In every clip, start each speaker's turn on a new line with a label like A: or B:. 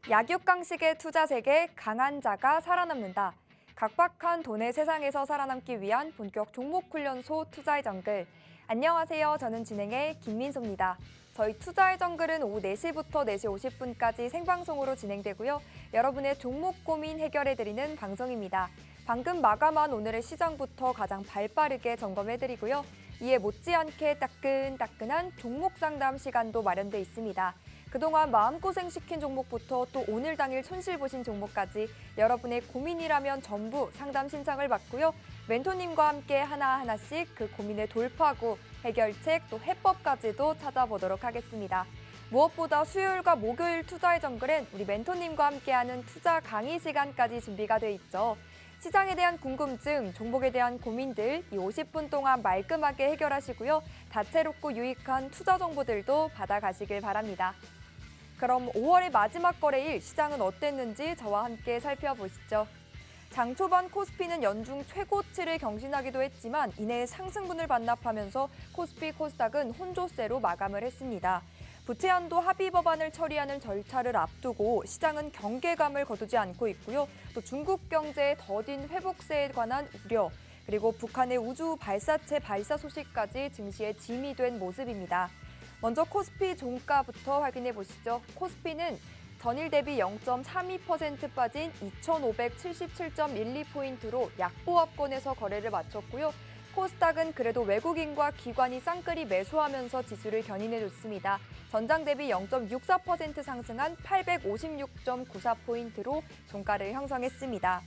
A: 약육강식의 투자 세계 강한 자가 살아남는다. 각박한 돈의 세상에서 살아남기 위한 본격 종목훈련소 투자의 정글. 안녕하세요. 저는 진행의 김민소입니다. 저희 투자의 정글은 오후 4시부터 4시 50분까지 생방송으로 진행되고요. 여러분의 종목 고민 해결해드리는 방송입니다. 방금 마감한 오늘의 시장부터 가장 발빠르게 점검해드리고요. 이에 못지않게 따끈따끈한 종목 상담 시간도 마련돼 있습니다. 그동안 마음고생시킨 종목부터 또 오늘 당일 손실 보신 종목까지 여러분의 고민이라면 전부 상담 신청을 받고요. 멘토님과 함께 하나하나씩 그 고민의 돌파구, 해결책, 또 해법까지도 찾아보도록 하겠습니다. 무엇보다 수요일과 목요일 투자의 정글엔 우리 멘토님과 함께하는 투자 강의 시간까지 준비가 돼 있죠. 시장에 대한 궁금증, 종목에 대한 고민들 이 50분 동안 말끔하게 해결하시고요. 다채롭고 유익한 투자 정보들도 받아가시길 바랍니다. 그럼 5월의 마지막 거래일 시장은 어땠는지 저와 함께 살펴보시죠. 장 초반 코스피는 연중 최고치를 경신하기도 했지만 이내 상승분을 반납하면서 코스피 코스닥은 혼조세로 마감을 했습니다. 부채한도 합의 법안을 처리하는 절차를 앞두고 시장은 경계감을 거두지 않고 있고요. 또 중국 경제의 더딘 회복세에 관한 우려, 그리고 북한의 우주 발사체 발사 소식까지 증시에 짐이 된 모습입니다. 먼저 코스피 종가부터 확인해 보시죠. 코스피는 전일 대비 0.32% 빠진 2,577.12포인트로 약보합권에서 거래를 마쳤고요. 코스닥은 그래도 외국인과 기관이 쌍끌이 매수하면서 지수를 견인해줬습니다. 전장 대비 0.64% 상승한 856.94포인트로 종가를 형성했습니다.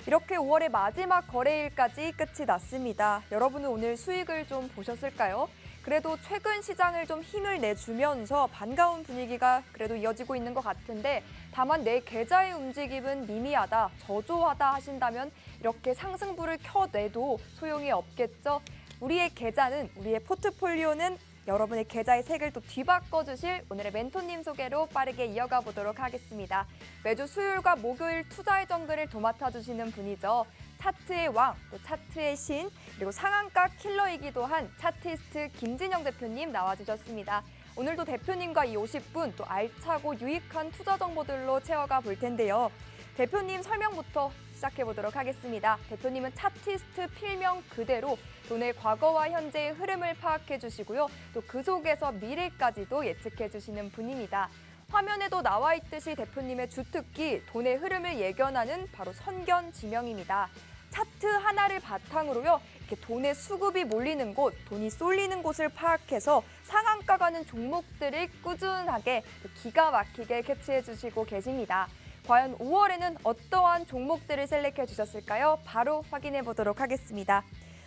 A: 이렇게 5월의 마지막 거래일까지 끝이 났습니다. 여러분은 오늘 수익을 좀 보셨을까요? 그래도 최근 시장을 좀 힘을 내주면서 반가운 분위기가 그래도 이어지고 있는 것 같은데 다만 내 계좌의 움직임은 미미하다, 저조하다 하신다면 이렇게 상승불을 켜내도 소용이 없겠죠. 우리의 계좌는, 우리의 포트폴리오는 여러분의 계좌의 색을 또 뒤바꿔주실 오늘의 멘토님 소개로 빠르게 이어가 보도록 하겠습니다. 매주 수요일과 목요일 투자의 정글을 도맡아주시는 분이죠. 차트의 왕, 또 차트의 신, 그리고 상한가 킬러이기도 한 차티스트 김진영 대표님 나와주셨습니다. 오늘도 대표님과 이 50분 또 알차고 유익한 투자 정보들로 채워가 볼 텐데요. 대표님 설명부터 시작해보도록 하겠습니다. 대표님은 차티스트 필명 그대로 돈의 과거와 현재의 흐름을 파악해 주시고요. 또 그 속에서 미래까지도 예측해 주시는 분입니다. 화면에도 나와 있듯이 대표님의 주특기, 돈의 흐름을 예견하는 바로 선견지명입니다. 차트 하나를 바탕으로요, 이렇게 돈의 수급이 몰리는 곳, 돈이 쏠리는 곳을 파악해서 상한가 가는 종목들을 꾸준하게 기가 막히게 캐치해 주시고 계십니다. 과연 5월에는 어떠한 종목들을 셀렉해 주셨을까요? 바로 확인해 보도록 하겠습니다.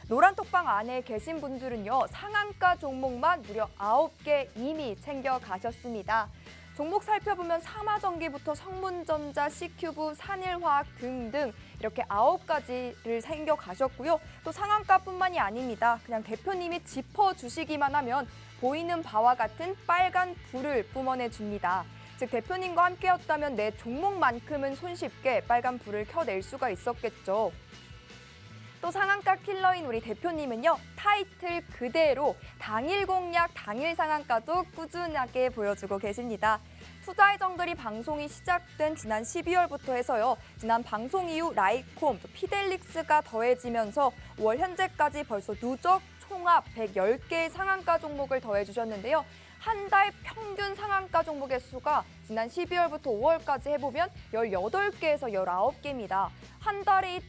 A: 노란톡방 안에 계신 분들은요, 상한가 종목만 무려 9개 이미 챙겨 가셨습니다. 종목 살펴보면 삼화전기부터 성문전자, C큐브, 산일화학 등등 이렇게 9가지를 챙겨 가셨고요. 또 상한가뿐만이 아닙니다. 그냥 대표님이 짚어주시기만 하면 보이는 바와 같은 빨간 불을 뿜어내 줍니다. 즉 대표님과 함께였다면 내 종목만큼은 손쉽게 빨간 불을 켜낼 수가 있었겠죠. 또 상한가 킬러인 우리 대표님은요, 타이틀 그대로 당일 공략, 당일 상한가도 꾸준하게 보여주고 계십니다. 투자의 정글이 방송이 시작된 지난 12월부터 해서요, 지난 방송 이후 라이콤, 피델릭스가 더해지면서 5월 현재까지 벌써 누적 총합 110개의 상한가 종목을 더해주셨는데요. 한 달 평균 상한가 종목의 수가 지난 12월부터 5월까지 해보면 18개에서 19개입니다. 한 달에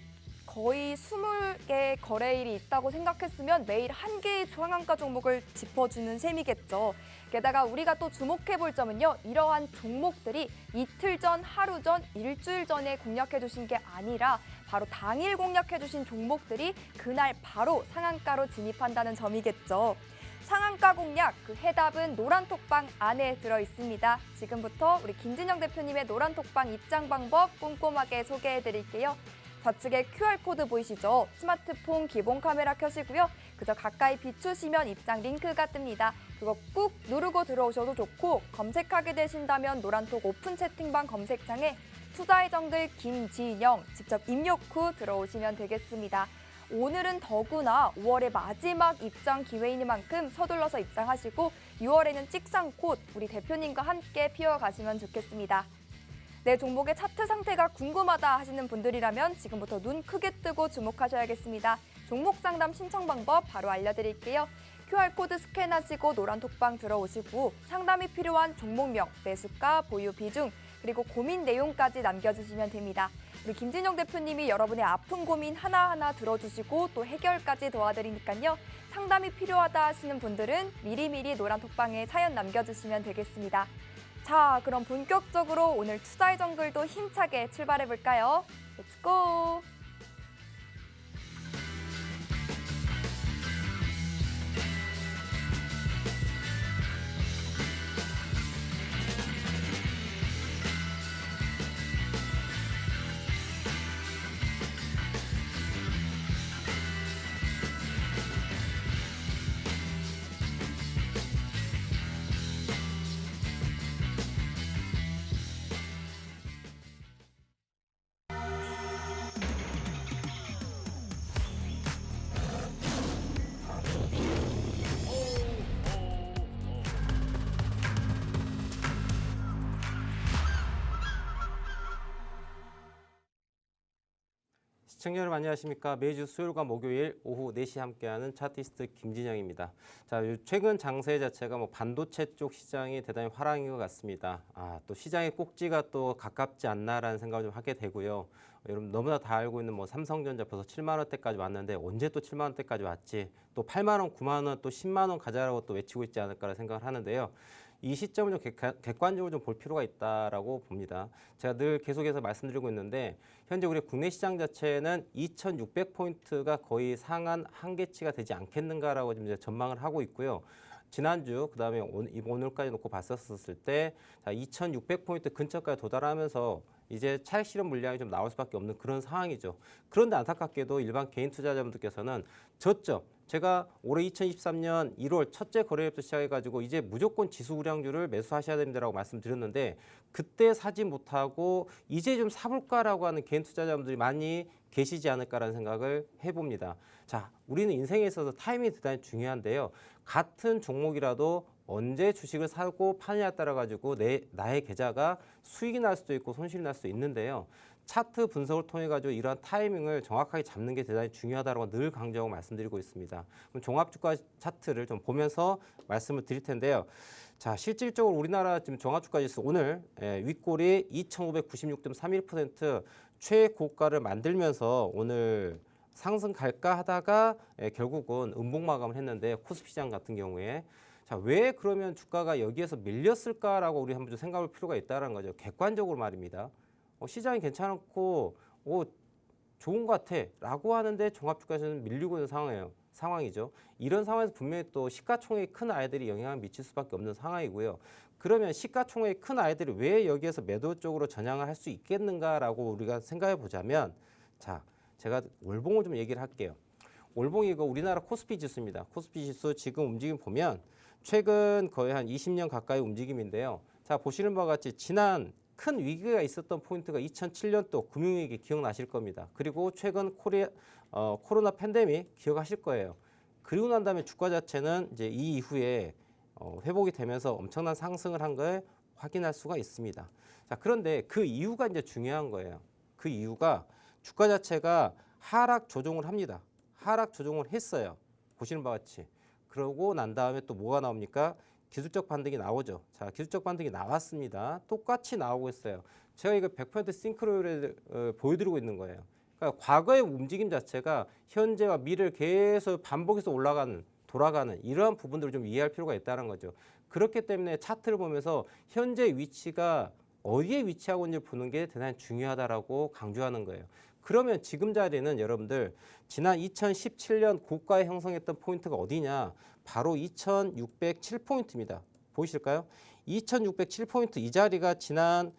A: 거의 20개 거래일이 있다고 생각했으면 매일 한 개의 상한가 종목을 짚어주는 셈이겠죠. 게다가 우리가 또 주목해볼 점은요, 이러한 종목들이 이틀 전, 하루 전, 일주일 전에 공략해주신 게 아니라 바로 당일 공략해주신 종목들이 그날 바로 상한가로 진입한다는 점이겠죠. 상한가 공략, 그 해답은 노란톡방 안에 들어있습니다. 지금부터 우리 김진영 대표님의 노란톡방 입장 방법 꼼꼼하게 소개해드릴게요. 좌측에 QR코드 보이시죠? 스마트폰 기본 카메라 켜시고요. 그저 가까이 비추시면 입장 링크가 뜹니다. 그거 꾹 누르고 들어오셔도 좋고, 검색하게 되신다면 노란톡 오픈 채팅방 검색창에 투자의 정글 김진영 직접 입력 후 들어오시면 되겠습니다. 오늘은 더구나 5월의 마지막 입장 기회이니만큼 서둘러서 입장하시고 6월에는 찍상꽃 우리 대표님과 함께 피워가시면 좋겠습니다. 내 종목의 차트 상태가 궁금하다 하시는 분들이라면 지금부터 눈 크게 뜨고 주목하셔야겠습니다. 종목 상담 신청 방법 바로 알려드릴게요. QR코드 스캔하시고 노란 톡방 들어오시고 상담이 필요한 종목명, 매수가, 보유 비중, 그리고 고민 내용까지 남겨주시면 됩니다. 우리 김진영 대표님이 여러분의 아픈 고민 하나하나 들어주시고 또 해결까지 도와드리니까요. 상담이 필요하다 하시는 분들은 미리미리 노란 톡방에 사연 남겨주시면 되겠습니다. 자, 그럼 본격적으로 오늘 투자의 정글도 힘차게 출발해볼까요? 렛츠고!
B: 시청자 여러분 안녕하십니까. 매주 수요일과 목요일 오후 4시 함께하는 차트리스트 김진영입니다. 자, 최근 장세 자체가 반도체 쪽 시장이 대단히 화랑인 것 같습니다. 또 시장의 꼭지가 또 가깝지 않나라는 생각을 좀 하게 되고요. 여러분 너무나 다 알고 있는 삼성전자 벌써 7만 원대까지 왔는데 언제 또 7만 원대까지 왔지? 또 8만 원, 9만 원, 또 10만 원 가자라고 또 외치고 있지 않을까라는 생각을 하는데요. 이 시점을 좀 객관적으로 좀 볼 필요가 있다라고 봅니다. 제가 늘 계속해서 말씀드리고 있는데 현재 우리 국내 시장 자체는 2,600포인트가 거의 상한 한계치가 되지 않겠는가라고 지금 이제 전망을 하고 있고요. 지난주 그다음에 오늘까지 놓고 봤었을 때 2,600포인트 근처까지 도달하면서 이제 차익 실현 물량이 좀 나올 수밖에 없는 그런 상황이죠. 그런데 안타깝게도 일반 개인 투자자분들께서는 저점, 제가 올해 2023년 1월 첫째 거래일부터 시작해가지고 이제 무조건 지수 우량주를 매수하셔야 됩니다라고 말씀드렸는데 그때 사지 못하고 이제 좀 사볼까라고 하는 개인 투자자분들이 많이 계시지 않을까라는 생각을 해봅니다. 자, 우리는 인생에 있어서 타이밍이 대단히 중요한데요. 같은 종목이라도 언제 주식을 사고 파느냐에 따라 가지고 나의 계좌가 수익이 날 수도 있고 손실이 날 수도 있는데요. 차트 분석을 통해 가지고 이러한 타이밍을 정확하게 잡는 게 대단히 중요하다고 늘 강조하고 말씀드리고 있습니다. 그럼 종합주가 차트를 좀 보면서 말씀을 드릴 텐데요. 자, 실질적으로 우리나라 지금 종합주가 지수 오늘 윗골이 2,596.31% 최고가를 만들면서 오늘 상승 갈까 하다가 결국은 음봉 마감을 했는데 코스피 시장 같은 경우에 자, 왜 그러면 주가가 여기에서 밀렸을까라고 우리 한번 좀 생각할 필요가 있다는 거죠. 객관적으로 말입니다. 시장이 괜찮고 좋은 것 같아라고 하는데 종합주가에서는 밀리고 있는 상황이죠. 이런 상황에서 분명히 또 시가총액이 큰 아이들이 영향을 미칠 수밖에 없는 상황이고요. 그러면 시가총액이 큰 아이들이 왜 여기에서 매도 쪽으로 전향을 할 수 있겠는가라고 우리가 생각해 보자면 자, 제가 월봉을 좀 얘기를 할게요. 월봉이 이거 우리나라 코스피 지수입니다. 코스피 지수 지금 움직임 보면 최근 거의 한 20년 가까이 움직임인데요. 자, 보시는 바와 같이 지난 큰 위기가 있었던 포인트가 2007년도 금융위기 기억나실 겁니다. 그리고 최근 코로나 팬데믹 기억하실 거예요. 그리고 난 다음에 주가 자체는 이제 이 이후에 회복이 되면서 엄청난 상승을 한 걸 확인할 수가 있습니다. 자, 그런데 그 이유가 이제 중요한 거예요. 그 이유가 주가 자체가 하락 조정을 합니다. 하락 조정을 했어요. 보시는 바와 같이. 그러고 난 다음에 또 뭐가 나옵니까? 기술적 반등이 나오죠. 자, 기술적 반등이 나왔습니다. 똑같이 나오고 있어요. 제가 이거 100% 싱크로율을 보여드리고 있는 거예요. 그러니까 과거의 움직임 자체가 현재와 미래를 계속 반복해서 돌아가는 이러한 부분들을 좀 이해할 필요가 있다는 거죠. 그렇기 때문에 차트를 보면서 현재 위치가 어디에 위치하고 있는지 보는 게 대단히 중요하다라고 강조하는 거예요. 그러면 지금 자리는 여러분들 지난 2017년 고가에 형성했던 포인트가 어디냐? 바로 2607포인트입니다. 보이실까요? 2607포인트 이 자리가 지난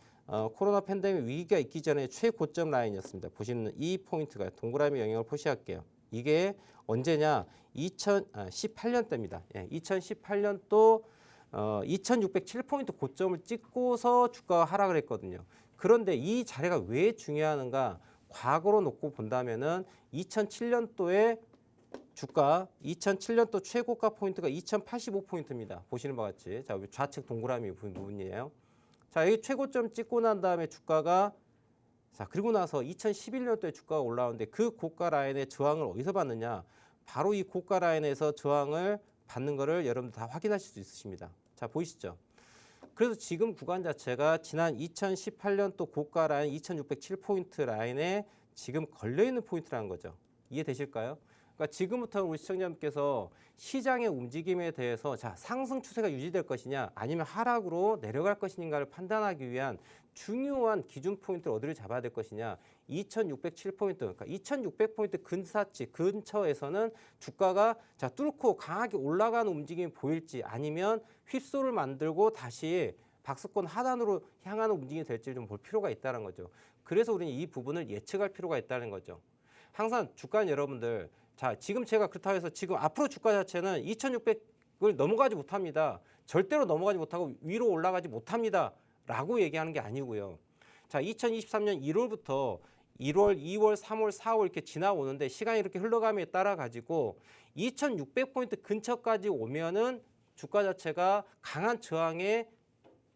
B: 코로나 팬데믹 위기가 있기 전에 최고점 라인이었습니다. 보시는 이 포인트가 동그라미 영역을 표시할게요. 이게 언제냐? 2018년대입니다. 2018년도 2607포인트 고점을 찍고서 주가가 하락을 했거든요. 그런데 이 자리가 왜 중요한가? 과거로 놓고 본다면은 2007년도에 주가 2007년도 최고가 포인트가 2085포인트입니다. 보시는 바와 같이. 자, 좌측 동그라미 부분이에요. 자, 자, 여기 최고점 찍고 난 다음에 주가가 자, 그리고 나서 2011년도에 주가가 올라오는데 그 고가 라인의 저항을 어디서 받느냐? 바로 이 고가 라인에서 저항을 받는 거를 여러분들 다 확인하실 수 있으십니다. 자, 보이시죠? 그래서 지금 구간 자체가 지난 2018년도 고가 라인 2607포인트 라인에 지금 걸려있는 포인트라는 거죠. 이해되실까요? 그러니까 지금부터 우리 시청자님께서 시장의 움직임에 대해서 자, 상승 추세가 유지될 것이냐 아니면 하락으로 내려갈 것인가를 판단하기 위한 중요한 기준 포인트를 어디를 잡아야 될 것이냐. 2607포인트, 그러니까 2600포인트 근사치 근처에서는 주가가 자, 뚫고 강하게 올라가는 움직임이 보일지 아니면 휩소를 만들고 다시 박스권 하단으로 향하는 움직임이 될지 좀 볼 필요가 있다는 거죠. 그래서 우리는 이 부분을 예측할 필요가 있다는 거죠. 항상 주가는 여러분들 자, 지금 제가 그렇다고 해서 지금 앞으로 주가 자체는 2600을 넘어가지 못합니다. 절대로 넘어가지 못하고 위로 올라가지 못합니다. 라고 얘기하는 게 아니고요. 자, 2023년 1월부터 1월, 2월, 3월, 4월 이렇게 지나오는데 시간이 이렇게 흘러감에 따라 가지고 2600포인트 근처까지 오면은 주가 자체가 강한 저항에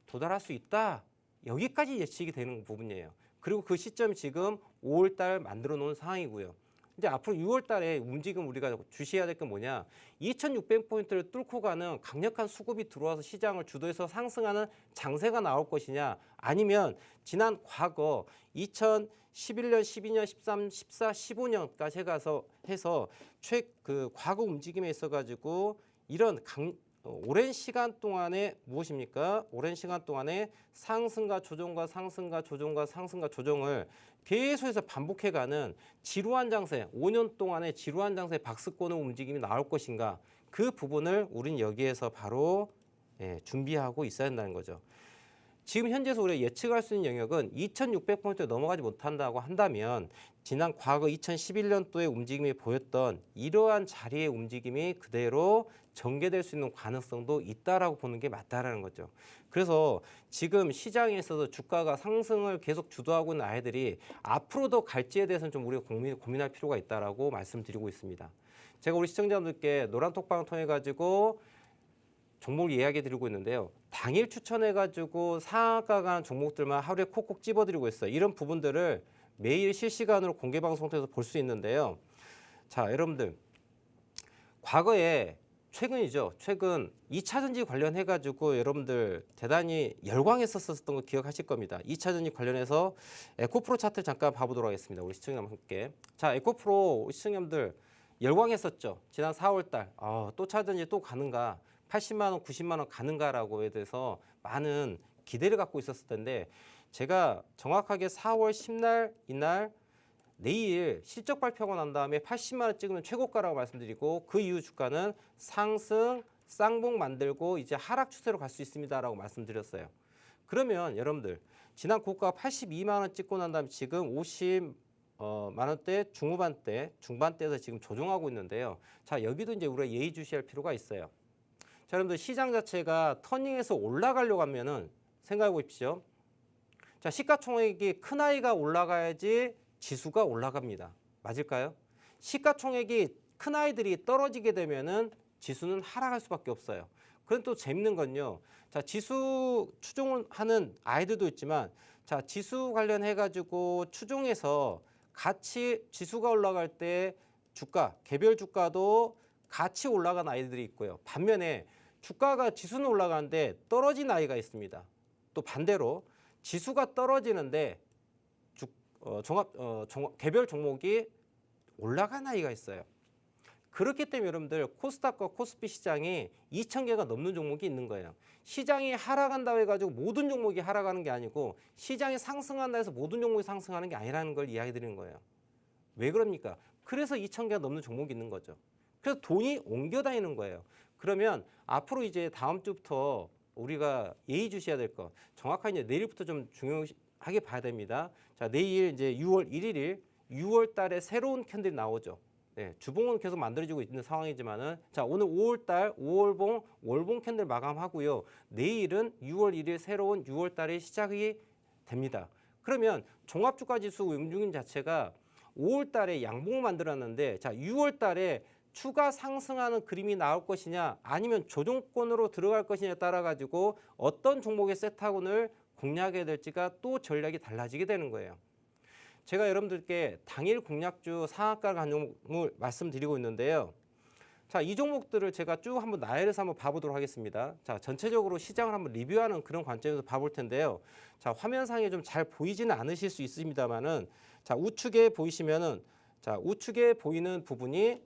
B: 도달할 수 있다. 여기까지 예측이 되는 부분이에요. 그리고 그 시점이 지금 5월 달 만들어 놓은 상황이고요. 이제 앞으로 6월 달에 움직임 우리가 주시해야 될 게 뭐냐. 2600포인트를 뚫고 가는 강력한 수급이 들어와서 시장을 주도해서 상승하는 장세가 나올 것이냐. 아니면 지난 과거 2011년, 12년, 13, 14, 15년까지 해서 그 과거 움직임에 있어 가지고 이런 오랜 시간 동안에 무엇입니까? 오랜 시간 동안에 상승과 조정과 상승과 조정과 상승과 조정을 계속해서 반복해가는 지루한 장세, 5년 동안의 지루한 장세 박스권의 움직임이 나올 것인가? 그 부분을 우리는 여기에서 바로 준비하고 있어야 한다는 거죠. 지금 현재에서 우리가 예측할 수 있는 영역은 2600포인트 넘어가지 못한다고 한다면 지난 과거 2011년도에 움직임이 보였던 이러한 자리의 움직임이 그대로 전개될 수 있는 가능성도 있다라고 보는 게 맞다라는 거죠. 그래서 지금 시장에 있어서 주가가 상승을 계속 주도하고 있는 아이들이 앞으로도 갈지에 대해서는 좀 우리가 고민할 필요가 있다라고 말씀드리고 있습니다. 제가 우리 시청자분들께 노란톡방을 통해 가지고 종목을 이야기 드리고 있는데요. 당일 추천해가지고 상한가 가는 종목들만 하루에 콕콕 집어드리고 있어요. 이런 부분들을 매일 실시간으로 공개 방송 통해서 볼 수 있는데요. 자, 여러분들 과거에 최근 2차전지 관련해가지고 여러분들 대단히 열광했었던 거 기억하실 겁니다. 2차전지 관련해서 에코프로 차트를 잠깐 봐보도록 하겠습니다. 우리 시청자분과 함께. 자, 에코프로 시청자분들 열광했었죠. 지난 4월달 또 차전지 또 가는가. 80만 원, 90만 원 가는가라고에 대해서 많은 기대를 갖고 있었을 텐데 제가 정확하게 4월 10날 이날 내일 실적 발표가 난 다음에 80만 원 찍으면 최고가라고 말씀드리고 그 이후 주가는 상승, 쌍봉 만들고 이제 하락 추세로 갈 수 있습니다라고 말씀드렸어요. 그러면 여러분들 지난 고가 82만 원 찍고 난 다음에 지금 50만 원대 중반대에서 지금 조정하고 있는데요. 자, 여기도 이제 우리가 예의주시할 필요가 있어요. 자, 여러분들 시장 자체가 터닝해서 올라가려고 하면은 생각해 보십시오. 자, 시가총액이 큰 아이가 올라가야지 지수가 올라갑니다. 맞을까요? 시가총액이 큰 아이들이 떨어지게 되면은 지수는 하락할 수밖에 없어요. 그런데 또 재밌는 건요. 자, 지수 추종을 하는 아이들도 있지만 자, 지수 관련해 가지고 추종해서 같이 지수가 올라갈 때 주가, 개별 주가도 같이 올라간 아이들이 있고요. 반면에 주가가 지수는 올라가는데 떨어진 아이가 있습니다. 또 반대로 지수가 떨어지는데 개별 종목이 올라간 아이가 있어요. 그렇기 때문에 여러분들 코스닥과 코스피 시장이 2,000개가 넘는 종목이 있는 거예요. 시장이 하락한다고 해가지고 모든 종목이 하락하는 게 아니고 시장이 상승한다 해서 모든 종목이 상승하는 게 아니라는 걸 이야기 드리는 거예요. 왜 그럽니까? 그래서 2,000개가 넘는 종목이 있는 거죠. 그래서 돈이 옮겨 다니는 거예요. 그러면 앞으로 이제 다음 주부터 우리가 예의주시해야 될 거 정확하게 이제 내일부터 좀 중요하게 봐야 됩니다. 자, 내일 이제 6월 1일 6월 달에 새로운 캔들이 나오죠. 네, 주봉은 계속 만들어지고 있는 상황이지만은 자, 오늘 5월 달 5월봉 월봉 캔들 마감하고요. 내일은 6월 1일 새로운 6월 달이 시작이 됩니다. 그러면 종합주가지수 움직임 자체가 5월 달에 양봉을 만들었는데 자, 6월 달에 추가 상승하는 그림이 나올 것이냐 아니면 조정권으로 들어갈 것이냐에 따라 가지고 어떤 종목의 세타군을 공략해야 될지가 또 전략이 달라지게 되는 거예요. 제가 여러분들께 당일 공략주 상한가 간 종목을 말씀드리고 있는데요. 자, 이 종목들을 제가 쭉 한번 나열해서 한번 봐보도록 하겠습니다. 자, 전체적으로 시장을 한번 리뷰하는 그런 관점에서 봐볼 텐데요. 자, 화면상에 좀 잘 보이지는 않으실 수 있습니다만은, 자, 우측에 보이시면은, 자, 우측에 보이는 부분이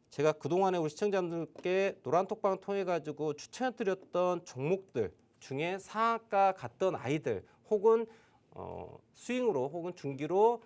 B: 제가 그동안에 우리 시청자분들께 노란톡방 통해 가지고 추천해드렸던 종목들 중에 상한가 갔던 아이들 혹은 스윙으로 혹은 중기로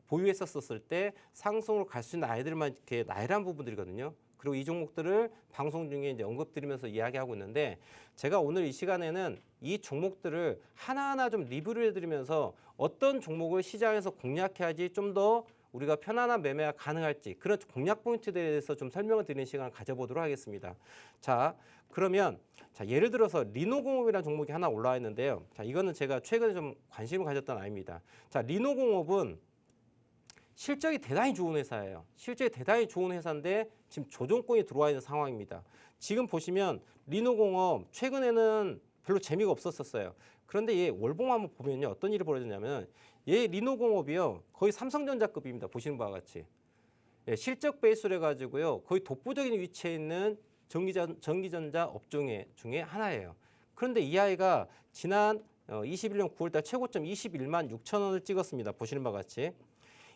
B: 보유했었을 때 상승으로 갈 수 있는 아이들만 이렇게 나열한 부분들이거든요. 그리고 이 종목들을 방송 중에 이제 언급드리면서 이야기하고 있는데, 제가 오늘 이 시간에는 이 종목들을 하나하나 좀 리뷰를 해드리면서 어떤 종목을 시장에서 공략해야지 좀 더 우리가 편안한 매매가 가능할지 그런 공략 포인트에 대해서 좀 설명을 드리는 시간을 가져보도록 하겠습니다. 자, 그러면 자, 예를 들어서 리노공업이라는 종목이 하나 올라와 있는데요. 자, 이거는 제가 최근에 좀 관심을 가졌던 아이입니다. 자, 리노공업은 실적이 대단히 좋은 회사예요. 실적이 대단히 좋은 회사인데 지금 조정권이 들어와 있는 상황입니다. 지금 보시면 리노공업 최근에는 별로 재미가 없었어요. 그런데 얘 월봉 한번 보면요, 어떤 일이 벌어졌냐면 얘 리노공업이요 거의 삼성전자급입니다. 보시는 바와 같이 예, 실적 베이스로 해가지고요 거의 독보적인 위치에 있는 전기전자 업종 중에 하나예요. 그런데 이 아이가 지난 21년 9월달 최고점 21만 6천 원을 찍었습니다. 보시는 바와 같이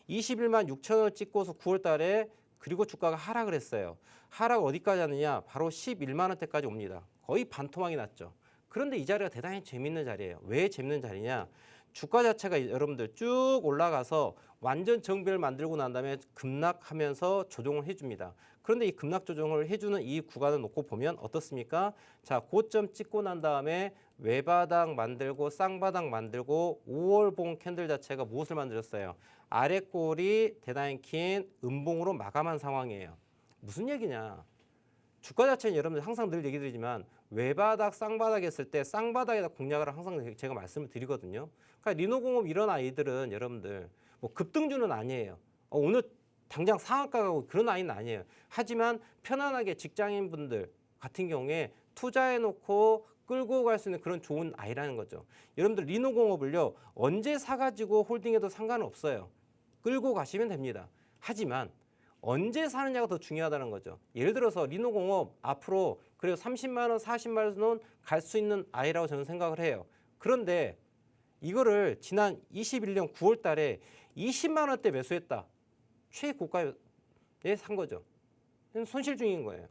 B: 21만 6천 원을 찍고서 9월 달에 그리고 주가가 하락을 했어요. 하락 어디까지 하느냐? 바로 11만 원대까지 옵니다. 거의 반토막이 났죠. 그런데 이 자리가 대단히 재밌는 자리예요. 왜 재밌는 자리냐? 주가 자체가 여러분들 쭉 올라가서 완전 정배를 만들고 난 다음에 급락하면서 조정을 해줍니다. 그런데 이 급락 조정을 해주는 이 구간을 놓고 보면 어떻습니까? 자, 고점 찍고 난 다음에 외바닥 만들고 쌍바닥 만들고 5월봉 캔들 자체가 무엇을 만들었어요? 아랫골이 대단히 긴 음봉으로 마감한 상황이에요. 무슨 얘기냐? 주가 자체는 여러분들 항상 늘 얘기 드리지만 외바닥, 쌍바닥 했을 때 쌍바닥에다 공략을 항상 제가 말씀을 드리거든요. 그러니까 리노공업 이런 아이들은 여러분들 뭐 급등주는 아니에요. 오늘 당장 상한가 가고 그런 아이는 아니에요. 하지만 편안하게 직장인분들 같은 경우에 투자해놓고 끌고 갈 수 있는 그런 좋은 아이라는 거죠. 여러분들 리노공업을요 언제 사가지고 홀딩해도 상관은 없어요. 끌고 가시면 됩니다. 하지만 언제 사느냐가 더 중요하다는 거죠. 예를 들어서 리노공업 앞으로 그래도 30만 원, 40만 원은 갈 수 있는 아이라고 저는 생각을 해요. 그런데 이거를 지난 21년 9월 달에 20만 원대 매수했다. 최고가에 산 거죠. 손실 중인 거예요.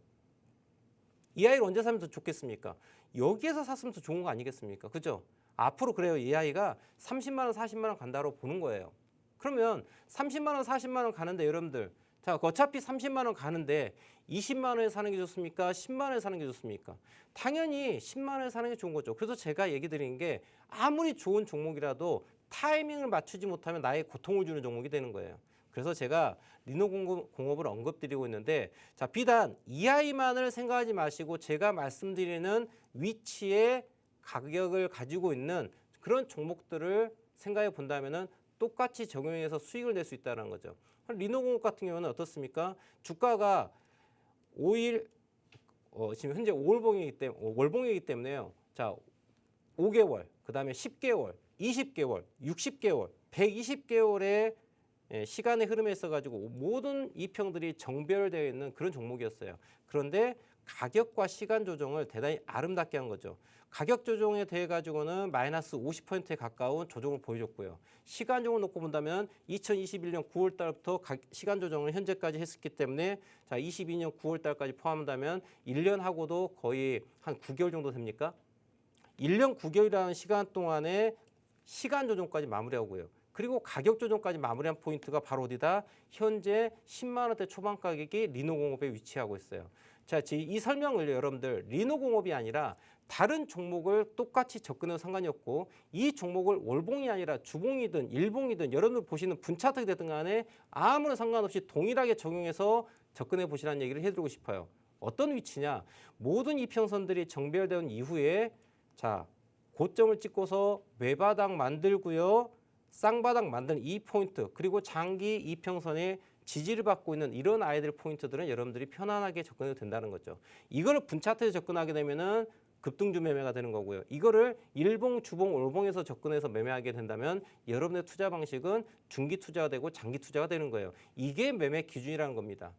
B: 이 아이를 언제 사면 더 좋겠습니까? 여기에서 샀으면 더 좋은 거 아니겠습니까? 그죠? 앞으로 그래요. 이 아이가 30만 원, 40만 원 간다고 보는 거예요. 그러면 30만 원, 40만 원 가는데 여러분들 자, 어차피 30만 원 가는데 20만 원에 사는 게 좋습니까? 10만 원에 사는 게 좋습니까? 당연히 10만 원에 사는 게 좋은 거죠. 그래서 제가 얘기 드리는 게 아무리 좋은 종목이라도 타이밍을 맞추지 못하면 나의 고통을 주는 종목이 되는 거예요. 그래서 제가 리노공업을 언급드리고 있는데 자, 비단 이 아이만을 생각하지 마시고 제가 말씀드리는 위치에 가격을 가지고 있는 그런 종목들을 생각해 본다면은 똑같이 적용해서 수익을 낼 수 있다는 거죠. 리노공업 같은 경우는 어떻습니까? 주가가 5일 지금 현재 5월봉이기 때문에요. 자, 5개월, 그다음에 10개월, 20개월, 60개월, 120개월의 시간의 흐름에 있어 가지고 모든 이평들이 정별되어 있는 그런 종목이었어요. 그런데 가격과 시간 조정을 대단히 아름답게 한 거죠. 가격 조정에 대해 가지고는 마이너스 50%에 가까운 조정을 보여줬고요. 시간 조정을 놓고 본다면 2021년 9월 달부터 시간 조정을 현재까지 했었기 때문에 자, 22년 9월 달까지 포함한다면 1년 하고도 거의 한 9개월 정도 됩니까? 1년 9개월이라는 시간 동안에 시간 조정까지 마무리하고요. 그리고 가격 조정까지 마무리한 포인트가 바로 어디다? 현재 10만 원대 초반 가격이 리노공업에 위치하고 있어요. 자, 이 설명을 여러분들 리노공업이 아니라 다른 종목을 똑같이 접근해도 상관이 없고 이 종목을 월봉이 아니라 주봉이든 일봉이든 여러분들 보시는 분차트가 되든 간에 아무런 상관없이 동일하게 적용해서 접근해 보시라는 얘기를 해드리고 싶어요. 어떤 위치냐? 모든 이평선들이 정별된 이후에 자, 고점을 찍고서 외바닥 만들고요. 쌍바닥 만드는 이 포인트 그리고 장기 이평선에 지지를 받고 있는 이런 아이들 포인트들은 여러분들이 편안하게 접근해도 된다는 거죠. 이걸 분차트에 접근하게 되면은 급등주 매매가 되는 거고요. 이거를 일봉, 주봉, 월봉에서 접근해서 매매하게 된다면 여러분의 투자 방식은 중기 투자가 되고 장기 투자가 되는 거예요. 이게 매매 기준이라는 겁니다.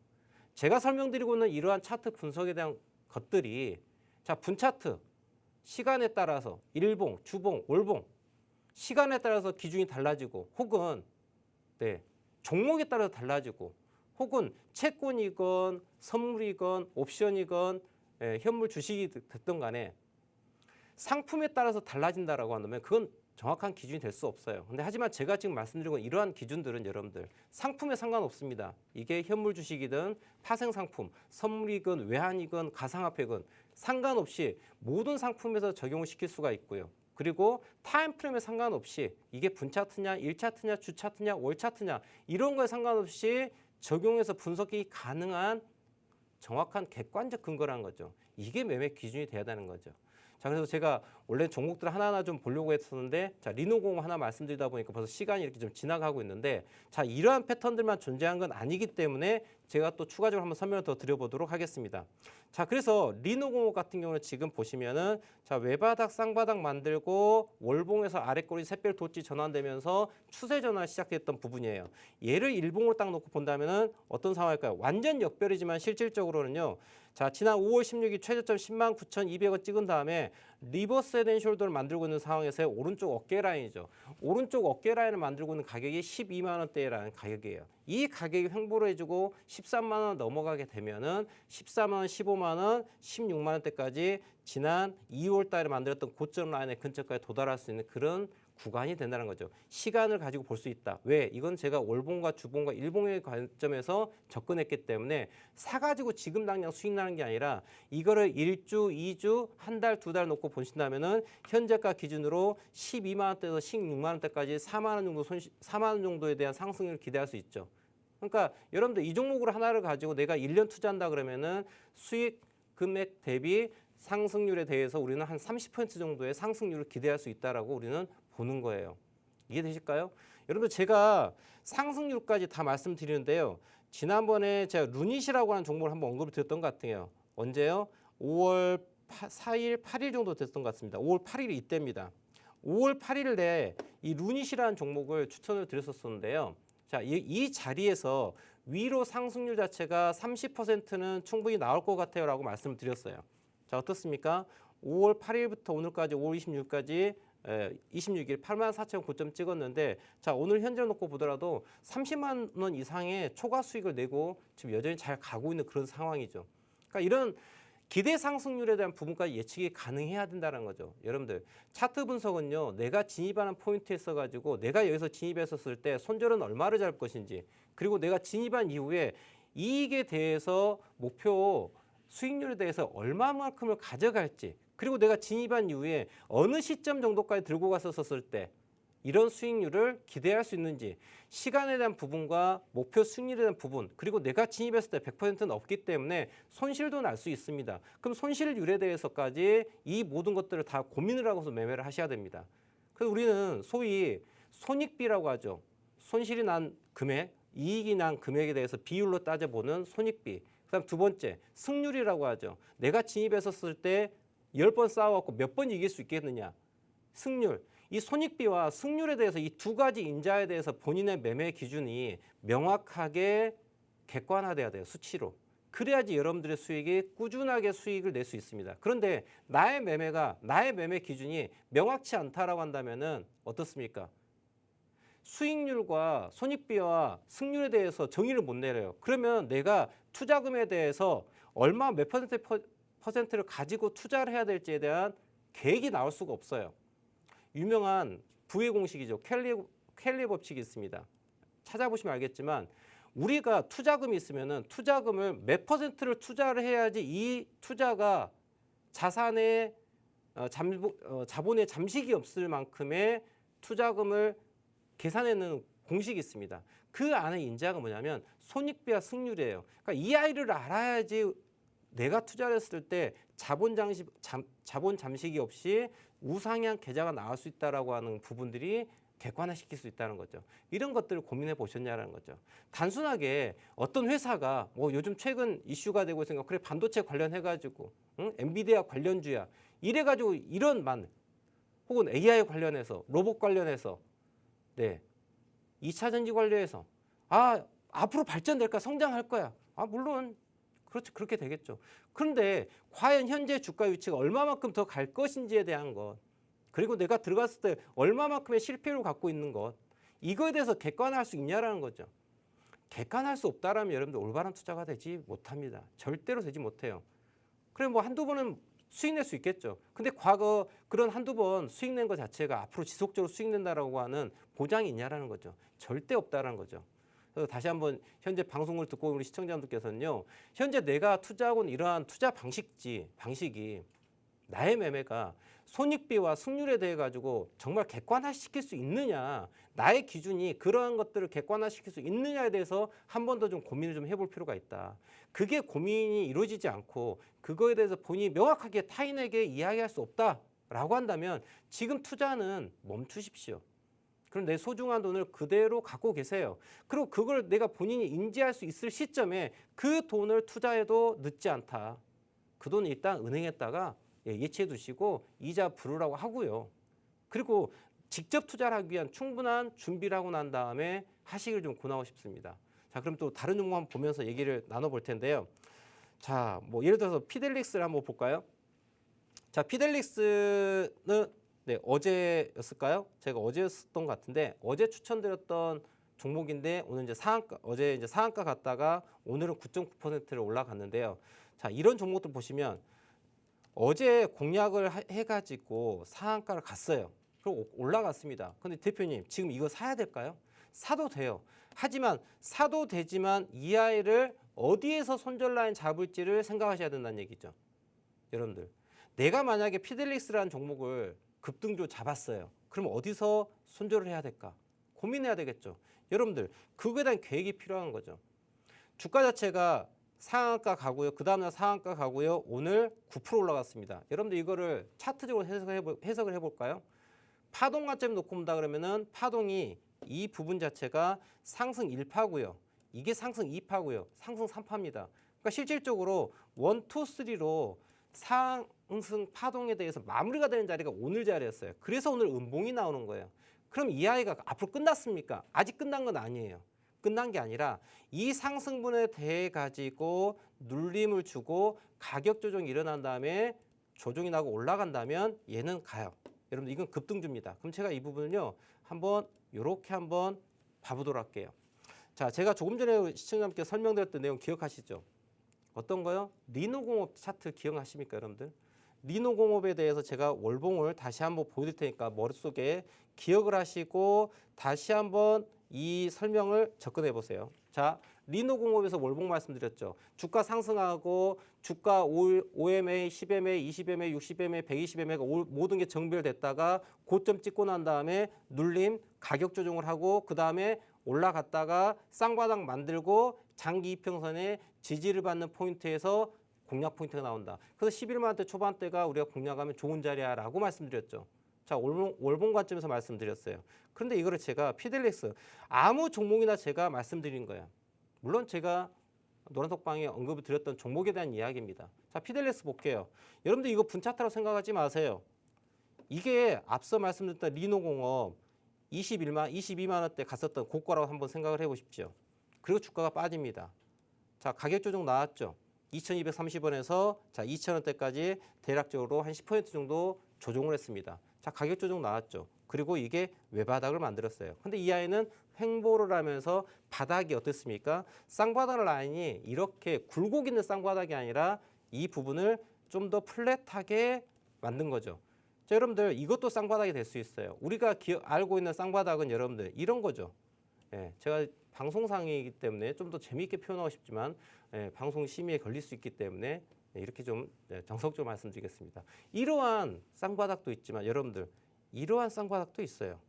B: 제가 설명드리고 있는 이러한 차트 분석에 대한 것들이 자, 분차트 시간에 따라서 일봉, 주봉, 월봉 시간에 따라서 기준이 달라지고 혹은 종목에 따라서 달라지고 혹은 채권이건 선물이건 옵션이건 현물 주식이 됐든 간에 상품에 따라서 달라진다라고 한다면 그건 정확한 기준이 될 수 없어요. 근데 하지만 제가 지금 말씀드리고 있는 이러한 기준들은 여러분들 상품에 상관없습니다. 이게 현물 주식이든 파생 상품, 선물이건 외환이건 가상화폐건 상관없이 모든 상품에서 적용을 시킬 수가 있고요. 그리고 타임프레임에 상관없이 이게 분차트냐, 일차트냐, 주차트냐, 월차트냐 이런 거에 상관없이 적용해서 분석이 가능한 정확한 객관적 근거라는 거죠. 이게 매매 기준이 돼야 되는 거죠. 자, 그래서 제가 원래 종목들 하나하나 좀 보려고 했었는데 자, 리노공 하나 말씀드리다 보니까 벌써 시간이 이렇게 좀 지나가고 있는데 자, 이러한 패턴들만 존재한 건 아니기 때문에 제가 또 추가적으로 한번 설명을 더 드려보도록 하겠습니다. 자, 그래서 리노공업 같은 경우는 지금 보시면은 자, 외바닥 쌍바닥 만들고 월봉에서 아래꼬리 샛별 돋지 전환되면서 추세 전환 시작됐던 부분이에요. 얘를 일봉으로 딱 놓고 본다면은 어떤 상황일까요? 완전 역별이지만 실질적으로는요. 자, 지난 5월 16일 최저점 10만 9,200원 찍은 다음에 리버스 헤드 앤 숄더를 만들고 있는 상황에서의 오른쪽 어깨 라인이죠. 오른쪽 어깨 라인을 만들고 있는 가격이 12만 원대라는 가격이에요. 이 가격이 횡보를 해주고 13만 원 넘어가게 되면은 14만 원, 15만 원, 16만 원대까지 지난 2월 달에 만들었던 고점 라인의 근처까지 도달할 수 있는 그런 구간이 된다는 거죠. 시간을 가지고 볼 수 있다. 왜? 이건 제가 월봉과 주봉과 일봉의 관점에서 접근했기 때문에 사가지고 지금 당장 수익 나는 게 아니라 이거를 1주, 2주, 한 달, 두 달 놓고 보신다면은 현재가 기준으로 12만 원대에서 16만 원대까지 4만 원 정도 4만 원 정도에 대한 상승을 기대할 수 있죠. 그러니까 여러분들 이 종목으로 하나를 가지고 내가 1년 투자한다 그러면은 수익 금액 대비 상승률에 대해서 우리는 한 30% 정도의 상승률을 기대할 수 있다라고 우리는 보는 거예요. 이해되실까요? 여러분들 제가 상승률까지 다 말씀드리는데요. 지난번에 제가 루닛이라고 하는 종목을 한번 언급을 드렸던 것 같아요. 언제요? 5월 4일, 8일 정도 됐던 것 같습니다. 5월 8일이 이때입니다. 5월 8일에 이 루닛이라는 종목을 추천을 드렸었는데요. 자, 이 자리에서 위로 상승률 자체가 30%는 충분히 나올 것 같아요 라고 말씀을 드렸어요. 자, 어떻습니까? 5월 8일부터 오늘까지 5월 26일까지 26일 84,000 고점 찍었는데 자, 오늘 현재 놓고 보더라도 30만 원 이상의 초과 수익을 내고 지금 여전히 잘 가고 있는 그런 상황이죠. 그러니까 이런 기대 상승률에 대한 부분까지 예측이 가능해야 된다는 거죠. 여러분들 차트 분석은요. 내가 진입하는 포인트에 있어가지고 내가 여기서 진입했었을 때 손절은 얼마를 잡을 것인지 그리고 내가 진입한 이후에 이익에 대해서 목표 수익률에 대해서 얼마만큼을 가져갈지 그리고 내가 진입한 이후에 어느 시점 정도까지 들고 갔었을 때 이런 수익률을 기대할 수 있는지 시간에 대한 부분과 목표 수익률에 대한 부분 그리고 내가 진입했을 때 100%는 없기 때문에 손실도 날 수 있습니다. 그럼 손실률에 대해서까지 이 모든 것들을 다 고민을 하고서 매매를 하셔야 됩니다. 그래서 우리는 소위 손익비라고 하죠. 손실이 난 금액, 이익이 난 금액에 대해서 비율로 따져보는 손익비. 그다음 두 번째 승률이라고 하죠. 내가 진입했었을 때 10번 싸워갖고 몇 번 이길 수 있겠느냐. 승률. 이 손익비와 승률에 대해서 이 두 가지 인자에 대해서 본인의 매매 기준이 명확하게 객관화돼야 돼요. 수치로. 그래야지 여러분들의 수익이 꾸준하게 수익을 낼 수 있습니다. 그런데 나의 매매 기준이 명확치 않다라고 한다면은 어떻습니까? 수익률과 손익비와 승률에 대해서 정의를 못 내려요. 그러면 내가 투자금에 대해서 얼마 몇 퍼센트를 가지고 투자를 해야 될지에 대한 계획이 나올 수가 없어요. 유명한 부의 공식이죠. 켈리 법칙이 있습니다. 찾아보시면 알겠지만 우리가 투자금이 있으면은 투자금을 몇 퍼센트를 투자를 해야지 이 투자가 자산의 자본의 잠식이 없을 만큼의 투자금을 계산해내는 공식이 있습니다. 그 안에 인자가 뭐냐면 손익비와 승률이에요. 그러니까 이 아이를 알아야지 내가 투자를 했을 때 자본 잠식이 없이 우상향 계좌가 나올 수 있다라고 하는 부분들이 객관화시킬 수 있다는 거죠. 이런 것들을 고민해 보셨냐라는 거죠. 단순하게 어떤 회사가 뭐 요즘 최근 이슈가 되고 있으니까 그래 반도체 관련해가지고 엔비디아 관련주야 이래가지고 이런 혹은 AI 관련해서 로봇 관련해서 2차 전지 관련해서 앞으로 발전될까 성장할 거야. 물론 그렇죠. 그렇게 되겠죠. 그런데 과연 현재 주가 위치가 얼마만큼 더 갈 것인지에 대한 것 그리고 내가 들어갔을 때 얼마만큼의 실패를 갖고 있는 것 이거에 대해서 객관화할 수 있냐라는 거죠. 객관할 수 없다라면 여러분들 올바른 투자가 되지 못합니다. 절대로 되지 못해요. 그래 뭐 한두 번은 수익 낼 수 있겠죠. 근데 과거 그런 한두 번 수익 낸 것 자체가 앞으로 지속적으로 수익 낸다라고 하는 보장이 있냐라는 거죠. 절대 없다라는 거죠. 그래서 다시 한번 현재 방송을 듣고 우리 시청자분들께서는요. 현재 내가 투자하고는 이러한 투자 방식이 나의 매매가 손익비와 승률에 대해 가지고 정말 객관화시킬 수 있느냐 나의 기준이 그러한 것들을 객관화시킬 수 있느냐에 대해서 한 번 더 좀 고민을 좀 해볼 필요가 있다. 그게 고민이 이루어지지 않고 그거에 대해서 본인이 명확하게 타인에게 이야기할 수 없다라고 한다면 지금 투자는 멈추십시오. 그럼 내 소중한 돈을 그대로 갖고 계세요. 그리고 그걸 내가 본인이 인지할 수 있을 시점에 그 돈을 투자해도 늦지 않다. 그 돈을 일단 은행에다가 예치해 두시고 이자 부르라고 하고요. 그리고 직접 투자를 하기 위한 충분한 준비를 하고 난 다음에 하시길 좀 권하고 싶습니다. 자, 그럼 또 다른 종목 한번 보면서 얘기를 나눠볼 텐데요. 자, 뭐 예를 들어서 피델릭스를 한번 볼까요? 자, 피델릭스는 어제였을까요? 제가 어제였던 것 같은데 어제 추천드렸던 종목인데 오늘 이제 어제 이제 상한가 갔다가 오늘은 9.9%를 올라갔는데요. 자, 이런 종목들 보시면 어제 공략을 해가지고 상한가를 갔어요. 그리고 올라갔습니다. 근데 대표님 지금 이거 사야 될까요? 사도 돼요. 하지만 사도 되지만 이 아이를 어디에서 손절 라인 잡을지를 생각하셔야 된다는 얘기죠. 여러분들 내가 만약에 피델릭스라는 종목을 급등주 잡았어요. 그럼 어디서 손절을 해야 될까? 고민해야 되겠죠. 여러분들 그거에 대한 계획이 필요한 거죠. 주가 자체가 상한가 가고요. 그 다음날 상한가 가고요. 오늘 9% 올라갔습니다. 여러분들 이거를 차트적으로 해석을 해볼까요? 파동 관점 놓고 본다 그러면은 파동이 이 부분 자체가 상승 1파고요. 이게 상승 2파고요. 상승 3파입니다. 그러니까 실질적으로 1, 2, 3로 상승 파동에 대해서 마무리가 되는 자리가 오늘 자리였어요. 그래서 오늘 음봉이 나오는 거예요. 그럼 이 아이가 앞으로 끝났습니까? 아직 끝난 건 아니에요. 끝난 게 아니라 이 상승분에 대해 가지고 눌림을 주고 가격 조정이 일어난 다음에 조정이 나고 올라간다면 얘는 가요. 여러분 이건 급등주입니다. 그럼 제가 이 부분을요 한번 이렇게 한번 봐보도록 할게요. 자, 제가 조금 전에 시청자분께 설명드렸던 내용 기억하시죠? 어떤 거요? 리노공업 차트 기억하십니까, 여러분들? 리노공업에 대해서 제가 월봉을 다시 한번 보여드릴 테니까 머릿속에 기억을 하시고 다시 한번 이 설명을 접근해 보세요. 자, 리노공업에서 월봉 말씀드렸죠. 주가 상승하고 주가 5MA, 10MA, 20MA, 60MA, 120MA가 모든 게 정비됐다가 고점 찍고 난 다음에 눌림, 가격 조정을 하고 그 다음에 올라갔다가 쌍바닥 만들고 장기 이평선에 지지를 받는 포인트에서 공략 포인트가 나온다. 그래서 11만원대 초반대가 우리가 공략하면 좋은 자리야 라고 말씀드렸죠. 자, 월봉 관점에서 말씀드렸어요. 그런데 이거를 제가 피델릭스 아무 종목이나 제가 말씀드린 거예요. 물론 제가 노란톡방에 언급을 드렸던 종목에 대한 이야기입니다. 자, 피델릭스 볼게요. 여러분들 이거 분차트라고 생각하지 마세요. 이게 앞서 말씀드렸던 리노공업 22만 원대 갔었던 고가라고 한번 생각을 해보십시오. 그리고 주가가 빠집니다. 자, 가격 조정 나왔죠. 2,230원에서 자 2,000원대까지 대략적으로 한 10% 정도 조정을 했습니다. 자, 가격 조정 나왔죠. 그리고 이게 외바닥을 만들었어요. 근데 이 아이는 횡보를 하면서 바닥이 어떻습니까? 쌍바닥 라인이 이렇게 굴곡 있는 쌍바닥이 아니라 이 부분을 좀 더 플랫하게 만든 거죠. 자, 여러분들 이것도 쌍바닥이 될 수 있어요. 우리가 알고 있는 쌍바닥은 여러분들 이런 거죠. 예, 제가 방송상이기 때문에 좀 더 재미있게 표현하고 싶지만 방송 심의에 걸릴 수 있기 때문에 이렇게 좀 정석적으로 말씀드리겠습니다. 이러한 쌍바닥도 있지만 여러분들 이러한 쌍바닥도 있어요.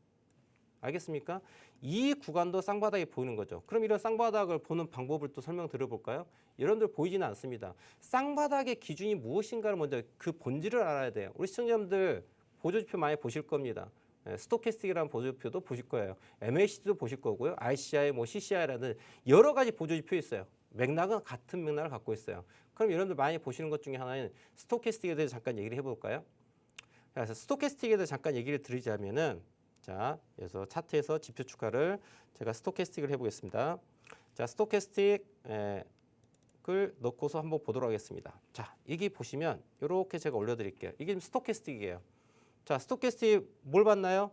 B: 알겠습니까? 이 구간도 쌍바닥이 보이는 거죠. 그럼 이런 쌍바닥을 보는 방법을 또 설명 드려볼까요? 여러분들 보이지는 않습니다. 쌍바닥의 기준이 무엇인가를 먼저 그 본질을 알아야 돼요. 우리 시청자분들 보조지표 많이 보실 겁니다. 스토캐스틱이라는 보조지표도 보실 거예요. MACD도 보실 거고요. RCI, CCI라는 여러 가지 보조지표 있어요. 맥락은 같은 맥락을 갖고 있어요. 그럼 여러분들 많이 보시는 것 중에 하나는 스토캐스틱에 대해서 잠깐 얘기를 해볼까요? 그래서 스토캐스틱에 대해서 잠깐 얘기를 드리자면은 자, 그래서 차트에서 지표 추가를 제가 스토캐스틱을 해보겠습니다. 자, 스토캐스틱을 넣고서 한번 보도록 하겠습니다. 자, 여기 보시면 이렇게 제가 올려드릴게요. 이게 지금 스토캐스틱이에요. 자, 스토캐스틱 뭘 봤나요?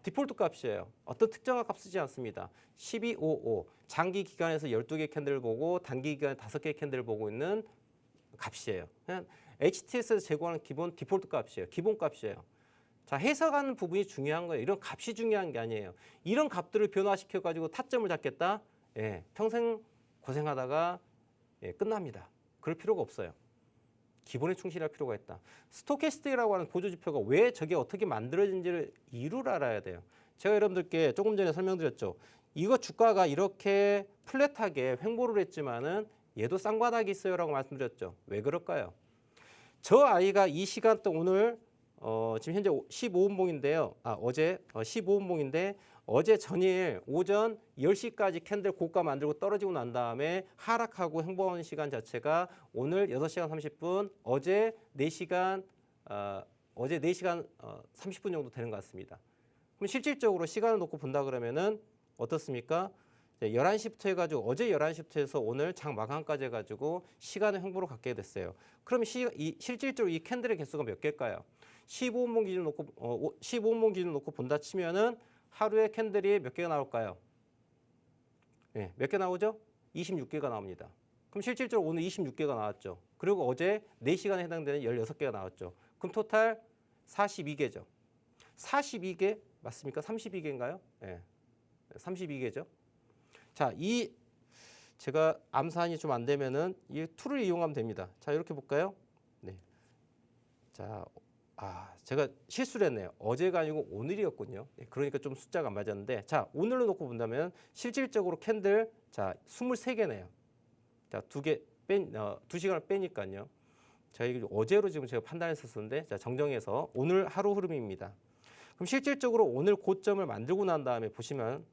B: 디폴트 값이에요. 어떤 특정한 값 쓰지 않습니다. 1255 장기 기간에서 12개 캔들을 보고 단기 기간에 5개 캔들을 보고 있는 값이에요. 그냥 HTS에서 제공하는 기본 디폴트 값이에요. 기본 값이에요. 자, 해석하는 부분이 중요한 거예요. 이런 값이 중요한 게 아니에요. 이런 값들을 변화시켜 가지고 타점을 잡겠다. 예, 평생 고생하다가 끝납니다. 그럴 필요가 없어요. 기본에 충실할 필요가 있다. 스토캐스틱이라고 하는 보조지표가 왜 저게 어떻게 만들어진지를 이유를 알아야 돼요. 제가 여러분들께 조금 전에 설명드렸죠. 이거 주가가 이렇게 플랫하게 횡보를 했지만은 얘도 쌍바닥이 있어요라고 말씀드렸죠. 왜 그럴까요? 저 아이가 이 시간 동안 오늘 지금 현재 15분봉인데요. 어제 15분봉인데 어제 전일 오전 10시까지 캔들 고가 만들고 떨어지고 난 다음에 하락하고 횡보하는 시간 자체가 오늘 6시간 30분, 어제 4시간 30분 정도 되는 것 같습니다. 그럼 실질적으로 시간을 놓고 본다 그러면은 어떻습니까? 11시부터 해가지고 어제 11시부터 해서 오늘 장 마감까지 해가지고 시간을 횡보로 갖게 됐어요. 그럼 실질적으로 이 캔들의 개수가 몇 개일까요? 15분봉 기준 놓고 본다 치면은 하루에 캔들이 몇 개가 나올까요? 네, 몇 개 나오죠? 26개가 나옵니다. 그럼 실질적으로 오늘 26개가 나왔죠. 그리고 어제 4시간에 해당되는 16개가 나왔죠. 그럼 토탈 42개죠. 42개 맞습니까? 32개인가요? 네, 32개죠. 자, 제가 암산이 좀 안 되면은 이 툴을 이용하면 됩니다. 자, 이렇게 볼까요? 네. 자, 제가 실수를 했네요. 어제가 아니고 오늘이었군요. 그러니까 좀 숫자가 안 맞았는데, 자, 오늘로 놓고 본다면 실질적으로 캔들, 자, 23개네요. 자, 2시간을 빼니까요. 자, 이게 어제로 지금 제가 판단했었는데, 자, 정정해서 오늘 하루 흐름입니다. 그럼 실질적으로 오늘 고점을 만들고 난 다음에 보시면,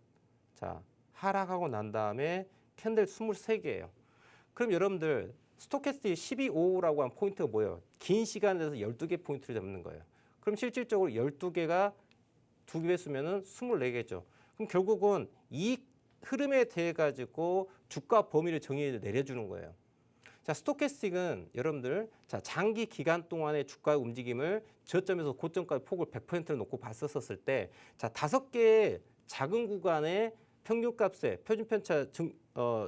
B: 자, 하락하고 난 다음에 캔들 23개예요. 그럼 여러분들 스토캐스틱 1255라고 한 포인트가 뭐예요? 긴 시간에서 12개 포인트를 잡는 거예요. 그럼 실질적으로 12개가 2배 수면은 24개죠. 그럼 결국은 이 흐름에 대해 가지고 주가 범위를 정의해 내려주는 거예요. 자, 스토캐스틱은 여러분들 자, 장기 기간 동안의 주가의 움직임을 저점에서 고점까지 폭을 100%를 놓고 봤었을 때, 자, 5개의 작은 구간의 평균값에 표준 편차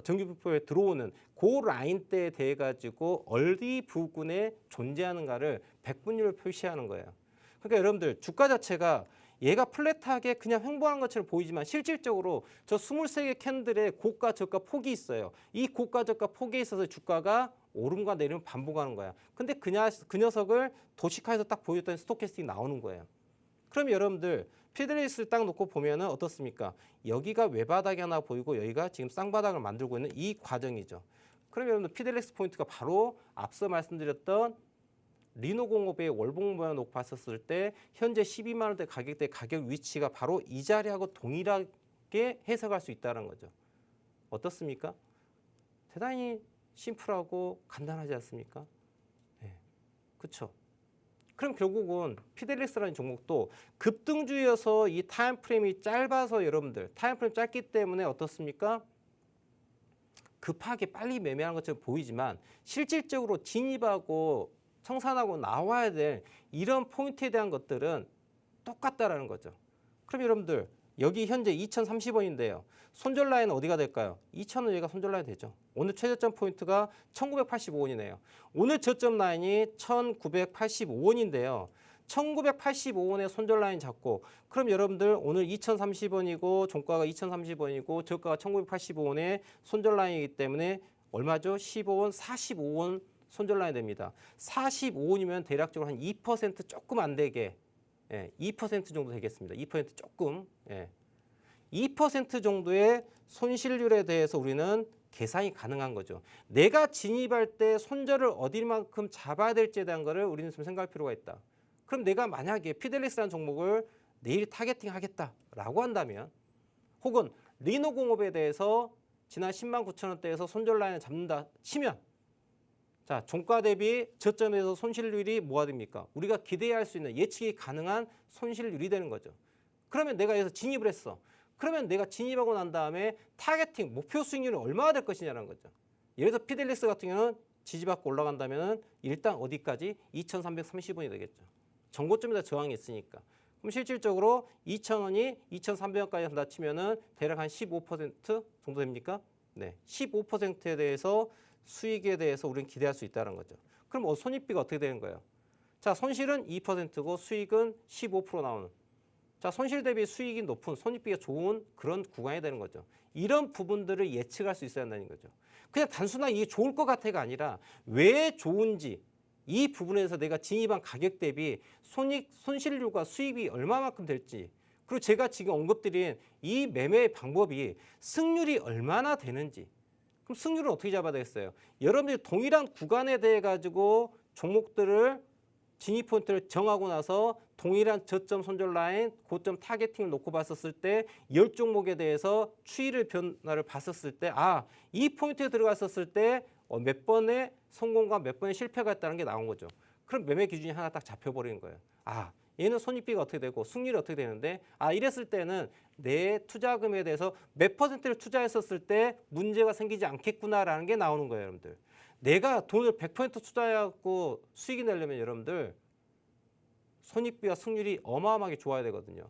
B: 정규표에 들어오는 그 라인대에 대해 가지고 어디 부근에 존재하는가를 백분율을 표시하는 거예요. 그러니까 여러분들 주가 자체가 얘가 플랫하게 그냥 횡보하는 것처럼 보이지만 실질적으로 저 23개 캔들의 고가 저가 폭이 있어요. 이 고가 저가 폭에 있어서 주가가 오름과 내림을 반복하는 거야. 근데 그 녀석을 도시카에서 딱 보여줬더니 스토캐스틱이 나오는 거예요. 그럼 여러분들 피델리스를 딱 놓고 보면은 어떻습니까? 여기가 외바닥이 하나 보이고 여기가 지금 쌍바닥을 만들고 있는 이 과정이죠. 그럼 여러분들 피델리스 포인트가 바로 앞서 말씀드렸던 리노공업의 월봉 모양 놓고 봤었을 때 현재 12만 원대 가격대 가격 위치가 바로 이 자리하고 동일하게 해석할 수 있다는 거죠. 어떻습니까? 대단히 심플하고 간단하지 않습니까? 네, 그렇죠. 그럼 결국은 피델리스라는 종목도 급등주여서 이 타임프레임이 짧아서 여러분들 타임프레임 짧기 때문에 어떻습니까? 급하게 빨리 매매하는 것처럼 보이지만 실질적으로 진입하고 청산하고 나와야 될 이런 포인트에 대한 것들은 똑같다라는 거죠. 그럼 여러분들 여기 현재 2030원인데요. 손절 라인은 어디가 될까요? 2000원 여기가 손절 라인 되죠. 오늘 최저점 포인트가 1985원이네요. 오늘 저점 라인이 1985원인데요. 1985원에 손절 라인 잡고 그럼 여러분들 오늘 2030원이고 종가가 2030원이고 저가가 1985원에 손절 라인이기 때문에 얼마죠? 15원, 45원 손절 라인 됩니다. 45원이면 대략적으로 한 2% 조금 안 되게 2% 정도 되겠습니다. 2% 조금 2% 정도의 손실률에 대해서 우리는 계산이 가능한 거죠. 내가 진입할 때 손절을 어디만큼 잡아야 될지에 대한 거를 우리는 좀 생각할 필요가 있다. 그럼 내가 만약에 피델리스라는 종목을 내일 타겟팅 하겠다라고 한다면 혹은 리노공업에 대해서 지난 10만 9천 원대에서 손절 라인을 잡는다 치면 자, 종가 대비 저점에서 손실률이 뭐가 됩니까? 우리가 기대할 수 있는 예측이 가능한 손실률이 되는 거죠. 그러면 내가 여기서 진입을 했어. 그러면 내가 진입하고 난 다음에 타겟팅, 목표 수익률은 얼마나 될 것이냐는 거죠. 예를 들어 피델리스 같은 경우는 지지받고 올라간다면 일단 어디까지? 2,330원이 되겠죠. 전고점에다 저항이 있으니까. 그럼 실질적으로 2,000원이 2,300원까지 한다 치면은 대략 한 15% 정도 됩니까? 네, 15%에 대해서 수익에 대해서 우리는 기대할 수 있다는 거죠. 그럼 손익비가 어떻게 되는 거예요? 자, 손실은 2%고 수익은 15% 나오는. 자, 손실 대비 수익이 높은 손익비가 좋은 그런 구간이 되는 거죠. 이런 부분들을 예측할 수 있어야 한다는 거죠. 그냥 단순하게 이게 좋을 것 같아가 아니라 왜 좋은지 이 부분에서 내가 진입한 가격 대비 손실률과 수익이 얼마만큼 될지 그리고 제가 지금 언급드린 이 매매 방법이 승률이 얼마나 되는지 그럼 승률은 어떻게 잡아야 되겠어요? 여러분들이 동일한 구간에 대해 가지고 종목들을 진입 포인트를 정하고 나서 동일한 저점 손절 라인, 고점 타겟팅을 놓고 봤었을 때 10종목에 대해서 추이를 변화를 봤었을 때 이 포인트에 들어갔었을 때 몇 번의 성공과 몇 번의 실패가 있다는 게 나온 거죠. 그럼 매매 기준이 하나 딱 잡혀버리는 거예요. 얘는 손익비가 어떻게 되고 승률이 어떻게 되는데 이랬을 때는 내 투자금에 대해서 몇 퍼센트를 투자했었을 때 문제가 생기지 않겠구나라는 게 나오는 거예요, 여러분들. 내가 돈을 100% 투자해갖고 수익이 내려면 여러분들 손익비와 승률이 어마어마하게 좋아야 되거든요.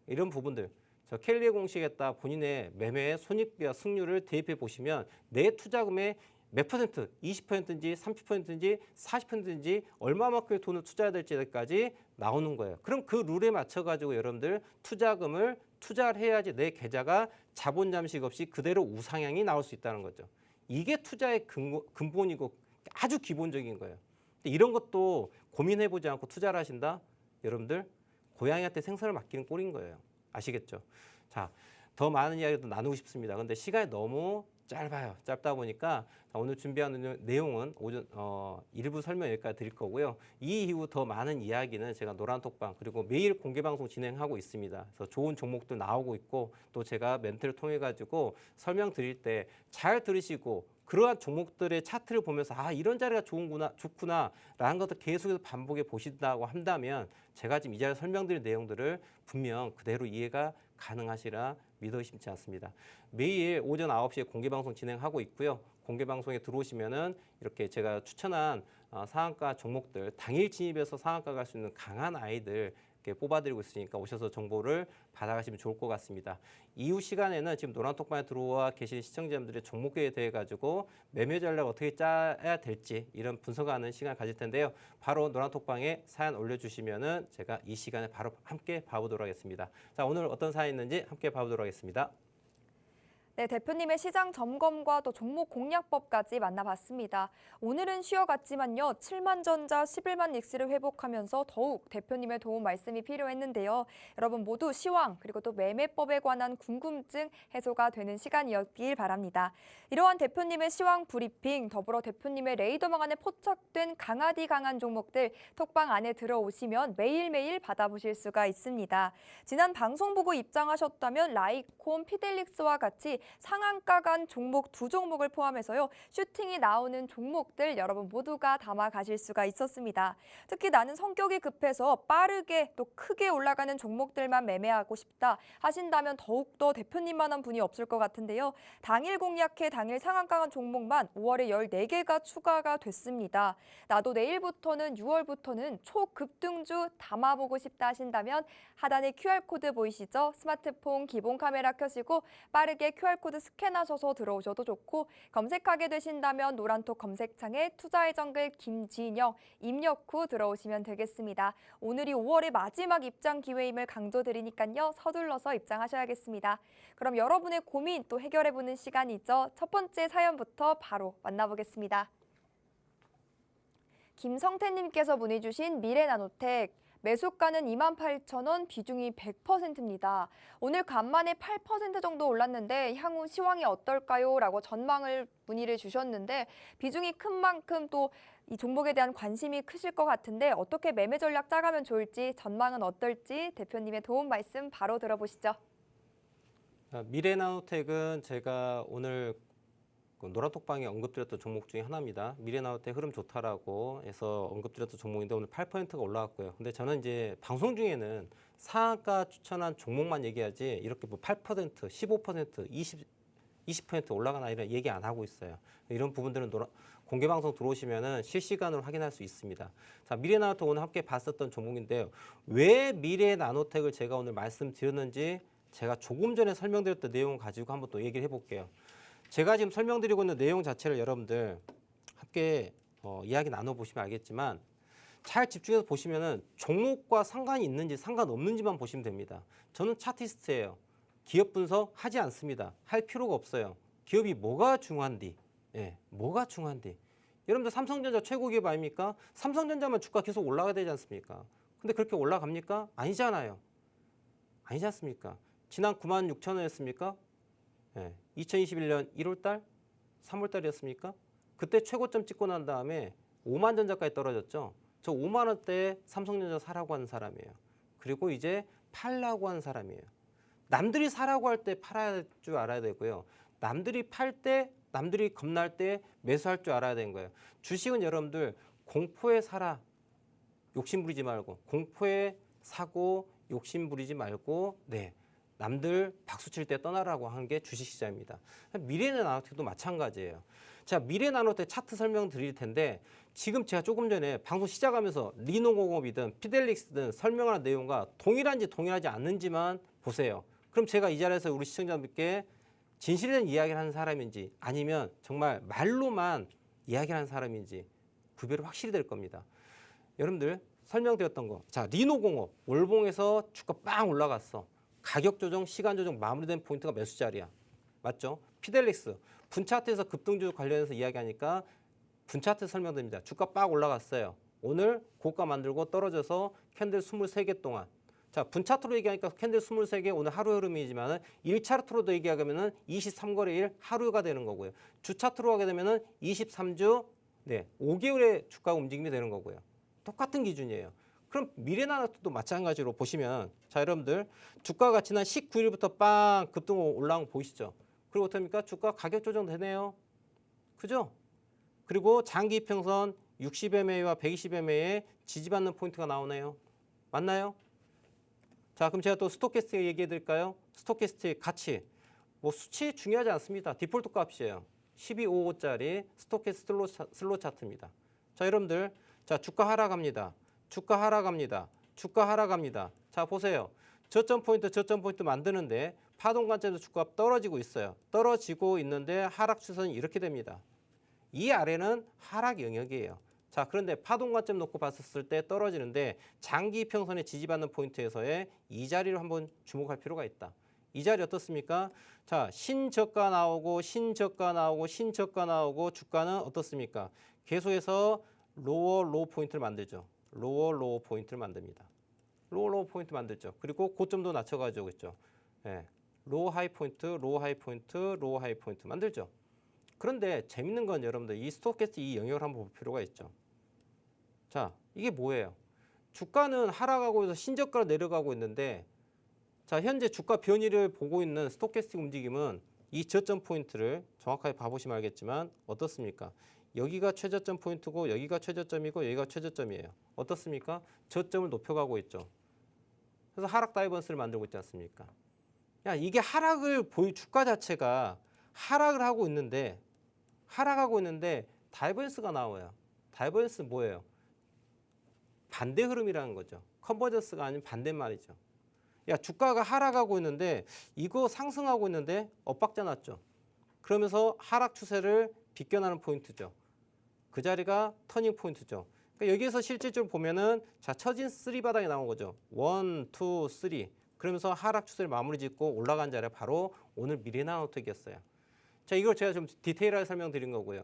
B: 이런 부분들. 저 켈리의 공식에 따라 본인의 매매의 손익비와 승률을 대입해 보시면 내 투자금의 몇 퍼센트, 20%인지 30%인지 40%인지 얼마만큼의 돈을 투자해야 될지까지 나오는 거예요. 그럼 그 룰에 맞춰가지고 여러분들 투자금을 투자를 해야지 내 계좌가 자본 잠식 없이 그대로 우상향이 나올 수 있다는 거죠. 이게 투자의 근본이고 아주 기본적인 거예요. 근데 이런 것도 고민해보지 않고 투자를 하신다? 여러분들 고양이한테 생선을 맡기는 꼴인 거예요. 아시겠죠? 자, 더 많은 이야기도 나누고 싶습니다. 근데 시간이 너무 짧아요. 짧다 보니까 오늘 준비한 내용은 오전 일부 설명 여기까지 드릴 거고요. 이 이후 더 많은 이야기는 제가 노란톡방 그리고 매일 공개 방송 진행하고 있습니다. 그래서 좋은 종목들 나오고 있고 또 제가 멘트를 통해 가지고 설명 드릴 때 잘 들으시고 그러한 종목들의 차트를 보면서 이런 자리가 좋구나라는 것도 계속해서 반복해 보신다고 한다면 제가 지금 이 자리에 설명드린 내용들을 분명 그대로 이해가 가능하시라 믿어 의심치 않습니다. 매일 오전 9시에 공개방송 진행하고 있고요. 공개방송에 들어오시면은 이렇게 제가 추천한 상한가 종목들 당일 진입해서 상한가 갈 수 있는 강한 아이들 이렇게 뽑아드리고 있으니까 오셔서 정보를 받아가시면 좋을 것 같습니다. 이후 시간에는 지금 노란톡방에 들어와 계신 시청자분들의 종목에 대해 가지고 매매 전략 어떻게 짜야 될지 이런 분석하는 시간 가질 텐데요. 바로 노란톡방에 사연 올려주시면은 제가 이 시간에 바로 함께 봐보도록 하겠습니다. 자, 오늘 어떤 사연이 있는지 함께 봐보도록 하겠습니다.
A: 네, 대표님의 시장 점검과 또 종목 공략법까지 만나봤습니다. 오늘은 쉬어갔지만요. 7만 전자 11만 닉스를 회복하면서 더욱 대표님의 도움 말씀이 필요했는데요. 여러분 모두 시황 그리고 또 매매법에 관한 궁금증 해소가 되는 시간이었길 바랍니다. 이러한 대표님의 시황 브리핑 더불어 대표님의 레이더망 안에 포착된 강하디 강한 종목들 톡방 안에 들어오시면 매일매일 받아보실 수가 있습니다. 지난 방송 보고 입장하셨다면 라이콤, 피델릭스와 같이 상한가 간 종목 2종목을 포함해서요. 슈팅이 나오는 종목들 여러분 모두가 담아 가실 수가 있었습니다. 특히 나는 성격이 급해서 빠르게 또 크게 올라가는 종목들만 매매하고 싶다 하신다면 더욱더 대표님만한 분이 없을 것 같은데요. 당일 공략해 당일 상한가 간 종목만 5월에 14개가 추가가 됐습니다. 나도 내일부터는 6월부터는 초급등주 담아보고 싶다 하신다면 하단에 QR코드 보이시죠? 스마트폰 기본 카메라 켜시고 빠르게 QR코드 스캔하셔서 들어오셔도 좋고 검색하게 되신다면 노란톡 검색창에 투자의 정글 김진영 입력 후 들어오시면 되겠습니다. 오늘이 5월의 마지막 입장 기회임을 강조드리니까요. 서둘러서 입장하셔야겠습니다. 그럼 여러분의 고민 또 해결해보는 시간이죠. 첫 번째 사연부터 바로 만나보겠습니다. 김성태님께서 문의주신 미래나노텍 매수가는 28,000원, 비중이 100%입니다. 오늘 간만에 8% 정도 올랐는데 향후 시황이 어떨까요? 라고 전망을 문의를 주셨는데 비중이 큰 만큼 또 이 종목에 대한 관심이 크실 것 같은데 어떻게 매매 전략 짜가면 좋을지 전망은 어떨지 대표님의 도움 말씀 바로 들어보시죠.
B: 미래나노텍은 제가 오늘 그 노란톡방에 언급드렸던 종목 중에 하나입니다. 미래나노텍 흐름 좋다라고 해서 언급드렸던 종목인데 오늘 8%가 올라갔고요. 근데 저는 이제 방송 중에는 상한가 추천한 종목만 얘기하지 이렇게 뭐 8%, 15%, 20% 올라가나 이런 얘기 안 하고 있어요. 이런 부분들은 공개 방송 들어오시면은 실시간으로 확인할 수 있습니다. 자, 미래나노텍 오늘 함께 봤었던 종목인데요. 왜 미래나노텍을 제가 오늘 말씀드렸는지 제가 조금 전에 설명드렸던 내용 가지고 한번 또 얘기를 해볼게요. 제가 지금 설명드리고 있는 내용 자체를 여러분들 함께 이야기 나눠보시면 알겠지만 잘 집중해서 보시면은 종목과 상관이 있는지 상관없는지만 보시면 됩니다. 저는 차티스트예요. 기업 분석 하지 않습니다. 할 필요가 없어요. 기업이 뭐가 중요한디? 예, 뭐가 중요한디? 여러분들 삼성전자 최고 기업 아닙니까? 삼성전자만 주가 계속 올라가야 되지 않습니까? 근데 그렇게 올라갑니까? 아니잖아요. 아니지 않습니까? 지난 96,000원이었습니까? 예, 2021년 1월달, 3월달이었습니까? 그때 최고점 찍고 난 다음에 5만 전자까지 떨어졌죠. 저 5만 원대에 삼성전자 사라고 하는 사람이에요. 그리고 이제 팔라고 하는 사람이에요. 남들이 사라고 할 때 팔아야 될 줄 알아야 되고요. 남들이 팔 때, 남들이 겁날 때 매수할 줄 알아야 되는 거예요. 주식은 여러분들 공포에 사라, 욕심 부리지 말고, 공포에 사고 욕심 부리지 말고, 네. 남들 박수 칠 때 떠나라고 하는 게 주식시장입니다. 미래나노텍도 마찬가지예요. 자, 미래나노텍 차트 설명 드릴 텐데 지금 제가 조금 전에 방송 시작하면서 리노공업이든 피델릭스든 설명하는 내용과 동일한지 동일하지 않는지만 보세요. 그럼 제가 이 자리에서 우리 시청자분께 진실된 이야기를 하는 사람인지 아니면 정말 말로만 이야기를 하는 사람인지 구별이 확실히 될 겁니다. 여러분들 설명드렸던 거. 자, 리노공업 월봉에서 주가 빵 올라갔어. 가격 조정, 시간 조정 마무리된 포인트가 매수 자리야. 맞죠? 피델릭스 분차트에서 급등주 관련해서 이야기하니까 분차트 설명드립니다. 주가 빡 올라갔어요. 오늘 고가 만들고 떨어져서 캔들 23개 동안. 자, 분차트로 얘기하니까 캔들 23개 오늘 하루 흐름이지만 1차트로도 얘기하면은 23거래일 하루가 되는 거고요. 주차트로 하게 되면은 23주, 네, 5개월의 주가 움직임이 되는 거고요. 똑같은 기준이에요. 그럼 미래나노텍도 마찬가지로 보시면 자, 여러분들 주가가 지난 19일부터 빵 급등 올라온 거 보이시죠? 그리고 어떻습니까? 주가 가격 조정 되네요. 그죠? 그리고 장기 이평선 60MA와 120MA에 지지받는 포인트가 나오네요. 맞나요? 자, 그럼 제가 또 스토캐스틱 얘기해 드릴까요? 스토캐스틱 가치. 뭐 수치 중요하지 않습니다. 디폴트 값이에요. 1255짜리 스토캐스틱 슬롯 차트입니다. 자, 여러분들 자, 주가 하락합니다. 주가 하락합니다. 주가 하락합니다. 자, 보세요. 저점 포인트 만드는데 파동 관점에서 주가가 떨어지고 있어요. 떨어지고 있는데 하락 추선이 이렇게 됩니다. 이 아래는 하락 영역이에요. 자, 그런데 파동 관점 놓고 봤었을 때 떨어지는데 장기 이평선에 지지받는 포인트에서의 이 자리를 한번 주목할 필요가 있다. 이 자리 어떻습니까? 자, 신저가 나오고 신저가 나오고 신저가 나오고 주가는 어떻습니까? 계속해서 로우 포인트를 만들죠. 로우 포인트를 만듭니다. 로우 포인트 만들죠. 그리고 고점도 낮춰가지고 있죠. 예. 로우 하이 포인트 만들죠. 그런데 재밌는 건 여러분들 이 스토캐스틱 이 영역을 한번 볼 필요가 있죠. 자, 이게 뭐예요? 주가는 하락하고 있어서 신저가로 내려가고 있는데 자, 현재 주가 변이를 보고 있는 스토캐스틱 움직임은 이 저점 포인트를 정확하게 봐보시면 알겠지만 어떻습니까? 여기가 최저점 포인트고 여기가 최저점이고 여기가 최저점이에요. 어떻습니까? 저점을 높여가고 있죠. 그래서 하락 다이버스를 만들고 있지 않습니까? 야, 이게 주가 자체가 하락을 하고 있는데 다이버스가 나와요. 다이버스 뭐예요? 반대 흐름이라는 거죠. 컨버전스가 아닌 반대말이죠. 야, 주가가 하락하고 있는데 이거 상승하고 있는데 엇박자 났죠. 그러면서 하락 추세를 비껴나는 포인트죠. 그 자리가 터닝 포인트죠. 그러니까 여기에서 실질적으로 보면은 자, 처진 3바닥이 나온 거죠. 1, 2, 3. 그러면서 하락 추세를 마무리 짓고 올라간 자리가 바로 오늘 미래나노텍이었어요. 자, 이걸 제가 좀 디테일하게 설명드린 거고요.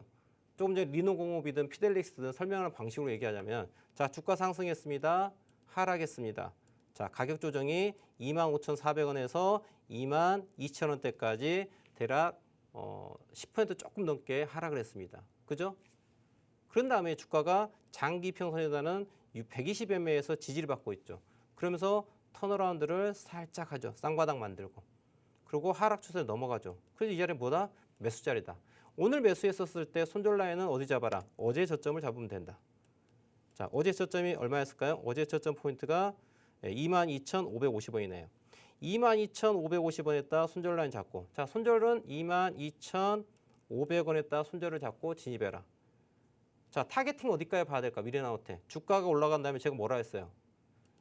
B: 조금 전에 리노공업이든 피델릭스든 설명하는 방식으로 얘기하자면 자, 주가 상승했습니다. 하락했습니다. 자, 가격 조정이 25,400원에서 22,000원대까지 대략 10% 조금 넘게 하락을 했습니다. 그죠? 그런 다음에 주가가 장기 평선에다는 120MA에서 지지를 받고 있죠. 그러면서 턴어라운드를 살짝 하죠. 쌍바닥 만들고. 그리고 하락 추세에 넘어가죠. 그래서 이 자리는 뭐다? 매수 자리다. 오늘 매수했었을 때 손절 라인은 어디 잡아라? 어제 저점을 잡으면 된다. 자, 어제 저점이 얼마였을까요? 어제 저점 포인트가 22,550원이네요. 22,550원에다 손절 라인 잡고, 자, 손절은 22,500원에다 손절을 잡고 진입해라. 자, 타겟팅 어디까지 봐야 될까? 미래나우테. 주가가 올라간 다음에 제가 뭐라 했어요?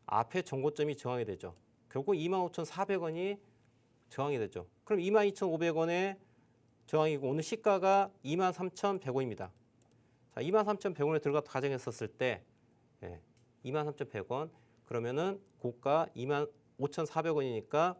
B: 앞에 정고점이 저항이 되죠. 결국 25,400원이 저항이 되죠. 그럼 22,500원에 저항이고 오늘 시가가 23,100원입니다. 자, 23,100원에 들어가 가정했었을 때 23,100원 그러면은 고가 25,400원이니까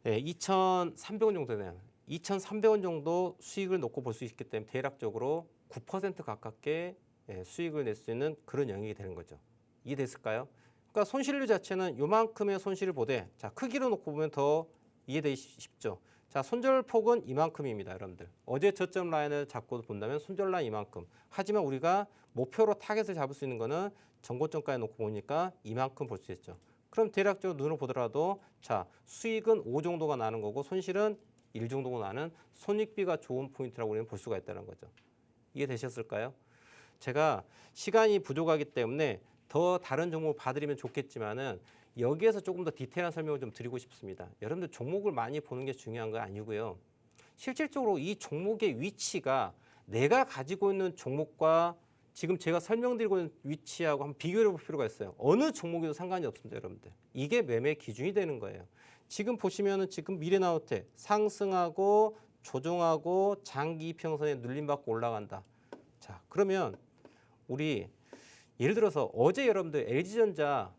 B: 2,300원 정도 되네요. 2,300원 정도 수익을 놓고 볼 수 있기 때문에 대략적으로 9% 가깝게 수익을 낼 수 있는 그런 영역이 되는 거죠. 이해됐을까요? 그러니까 손실률 자체는 요만큼의 손실을 보되 자, 크기로 놓고 보면 더 이해되기 쉽죠. 자, 손절 폭은 이만큼입니다, 여러분들. 어제 저점 라인을 잡고 본다면 손절 라인 이만큼. 하지만 우리가 목표로 타겟을 잡을 수 있는 거는 전고점까지 놓고 보니까 이만큼 볼 수 있죠. 그럼 대략적으로 눈으로 보더라도 자, 수익은 5 정도가 나는 거고 손실은 1 정도가 나는 손익비가 좋은 포인트라고 우리는 볼 수가 있다는 거죠. 이해되셨을까요? 제가 시간이 부족하기 때문에 더 다른 종목을 봐드리면 좋겠지만은 여기에서 조금 더 디테일한 설명을 좀 드리고 싶습니다. 여러분들 종목을 많이 보는 게 중요한 거 아니고요. 실질적으로 이 종목의 위치가 내가 가지고 있는 종목과 지금 제가 설명드리고 있는 위치하고 한번 비교해 볼 필요가 있어요. 어느 종목에도 상관이 없습니다, 여러분들. 이게 매매 기준이 되는 거예요. 지금 보시면은 지금 미래나우테 상승하고 조정하고 장기 이평선에 눌림받고 올라간다. 자, 그러면 우리 예를 들어서 어제 여러분들 LG전자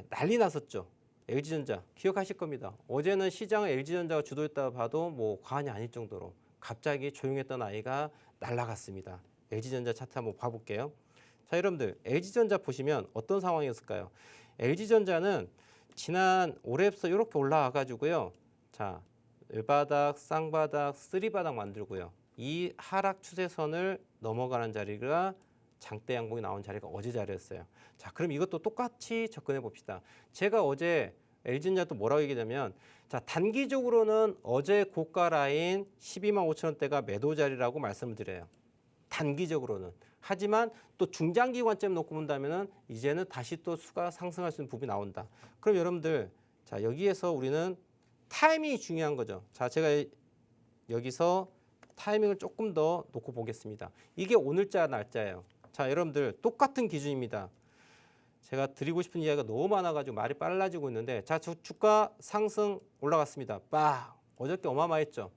B: 난리 났었죠. LG전자 기억하실 겁니다. 어제는 시장은 LG전자가 주도했다 봐도 뭐 과언이 아닐 정도로 갑자기 조용했던 아이가 날아갔습니다. LG전자 차트 한번 봐볼게요. 자, 여러분들 LG전자 보시면 어떤 상황이었을까요? LG전자는 지난 올해부터 이렇게 올라와 가지고요. 자, 을바닥, 쌍바닥, 쓰리바닥 만들고요. 이 하락 추세선을 넘어가는 자리가 장대 양봉이 나온 자리가 어제 자리였어요. 자, 그럼 이것도 똑같이 접근해 봅시다. 제가 어제 LG전자 또 뭐라고 얘기하냐면 자, 단기적으로는 어제 고가 라인 12만 5천 원대가 매도 자리라고 말씀을 드려요. 단기적으로는. 하지만 또 중장기 관점 놓고 본다면은 이제는 다시 또 수가 상승할 수 있는 부분이 나온다. 그럼 여러분들 자, 여기에서 우리는 타이밍이 중요한 거죠. 자, 제가 여기서 타이밍을 조금 더 놓고 보겠습니다. 이게 오늘자 날짜예요. 자, 여러분들 똑같은 기준입니다. 제가 드리고 싶은 이야기가 너무 많아가지고 말이 빨라지고 있는데 자, 주가 상승 올라갔습니다. 빡! 어저께 어마어마했죠.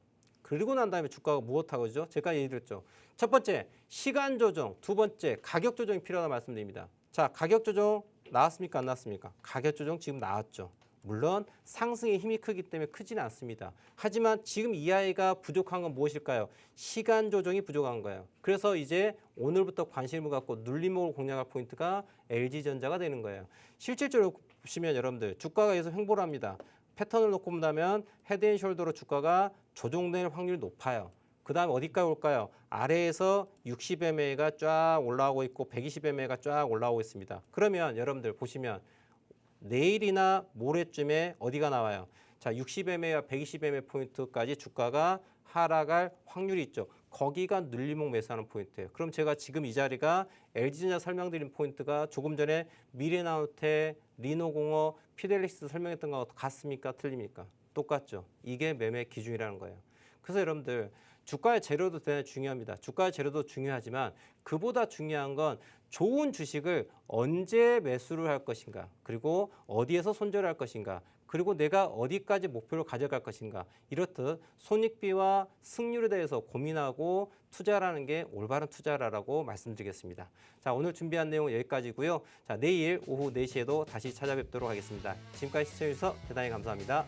B: 그리고 난 다음에 주가가 무엇하고 그죠? 제가 얘기드렸죠. 첫 번째, 시간 조정. 두 번째, 가격 조정이 필요하다 말씀드립니다. 자, 가격 조정 나왔습니까? 안 나왔습니까? 가격 조정 지금 나왔죠. 물론 상승의 힘이 크기 때문에 크지는 않습니다. 하지만 지금 이 아이가 부족한 건 무엇일까요? 시간 조정이 부족한 거예요. 그래서 이제 오늘부터 관심을 갖고 눌림목을 공략할 포인트가 LG전자가 되는 거예요. 실질적으로 보시면 여러분들 주가가 계속 횡보를 합니다. 패턴을 놓고 본다면 헤드앤숄더로 주가가 조정될 확률이 높아요. 그 다음 어디까지 올까요? 아래에서 60MA가 쫙 올라오고 있고 120MA가 쫙 올라오고 있습니다. 그러면 여러분들 보시면 내일이나 모레쯤에 어디가 나와요? 자, 60MA와 120MA 포인트까지 주가가 하락할 확률이 있죠. 거기가 눌림목 매수하는 포인트예요. 그럼 제가 지금 이 자리가 LG전자 설명드린 포인트가 조금 전에 미래나우테, 리노공업, 피델릭스 설명했던 거 같습니까? 틀립니까? 똑같죠. 이게 매매 기준이라는 거예요. 그래서 여러분들 주가의 재료도 대단히 중요합니다. 주가의 재료도 중요하지만 그보다 중요한 건 좋은 주식을 언제 매수를 할 것인가, 그리고 어디에서 손절할 것인가, 그리고 내가 어디까지 목표를 가져갈 것인가, 이렇듯 손익비와 승률에 대해서 고민하고 투자라는 게 올바른 투자라고 말씀드리겠습니다. 자, 오늘 준비한 내용은 여기까지고요. 자, 내일 오후 4시에도 다시 찾아뵙도록 하겠습니다. 지금까지 시청해주셔서 대단히 감사합니다.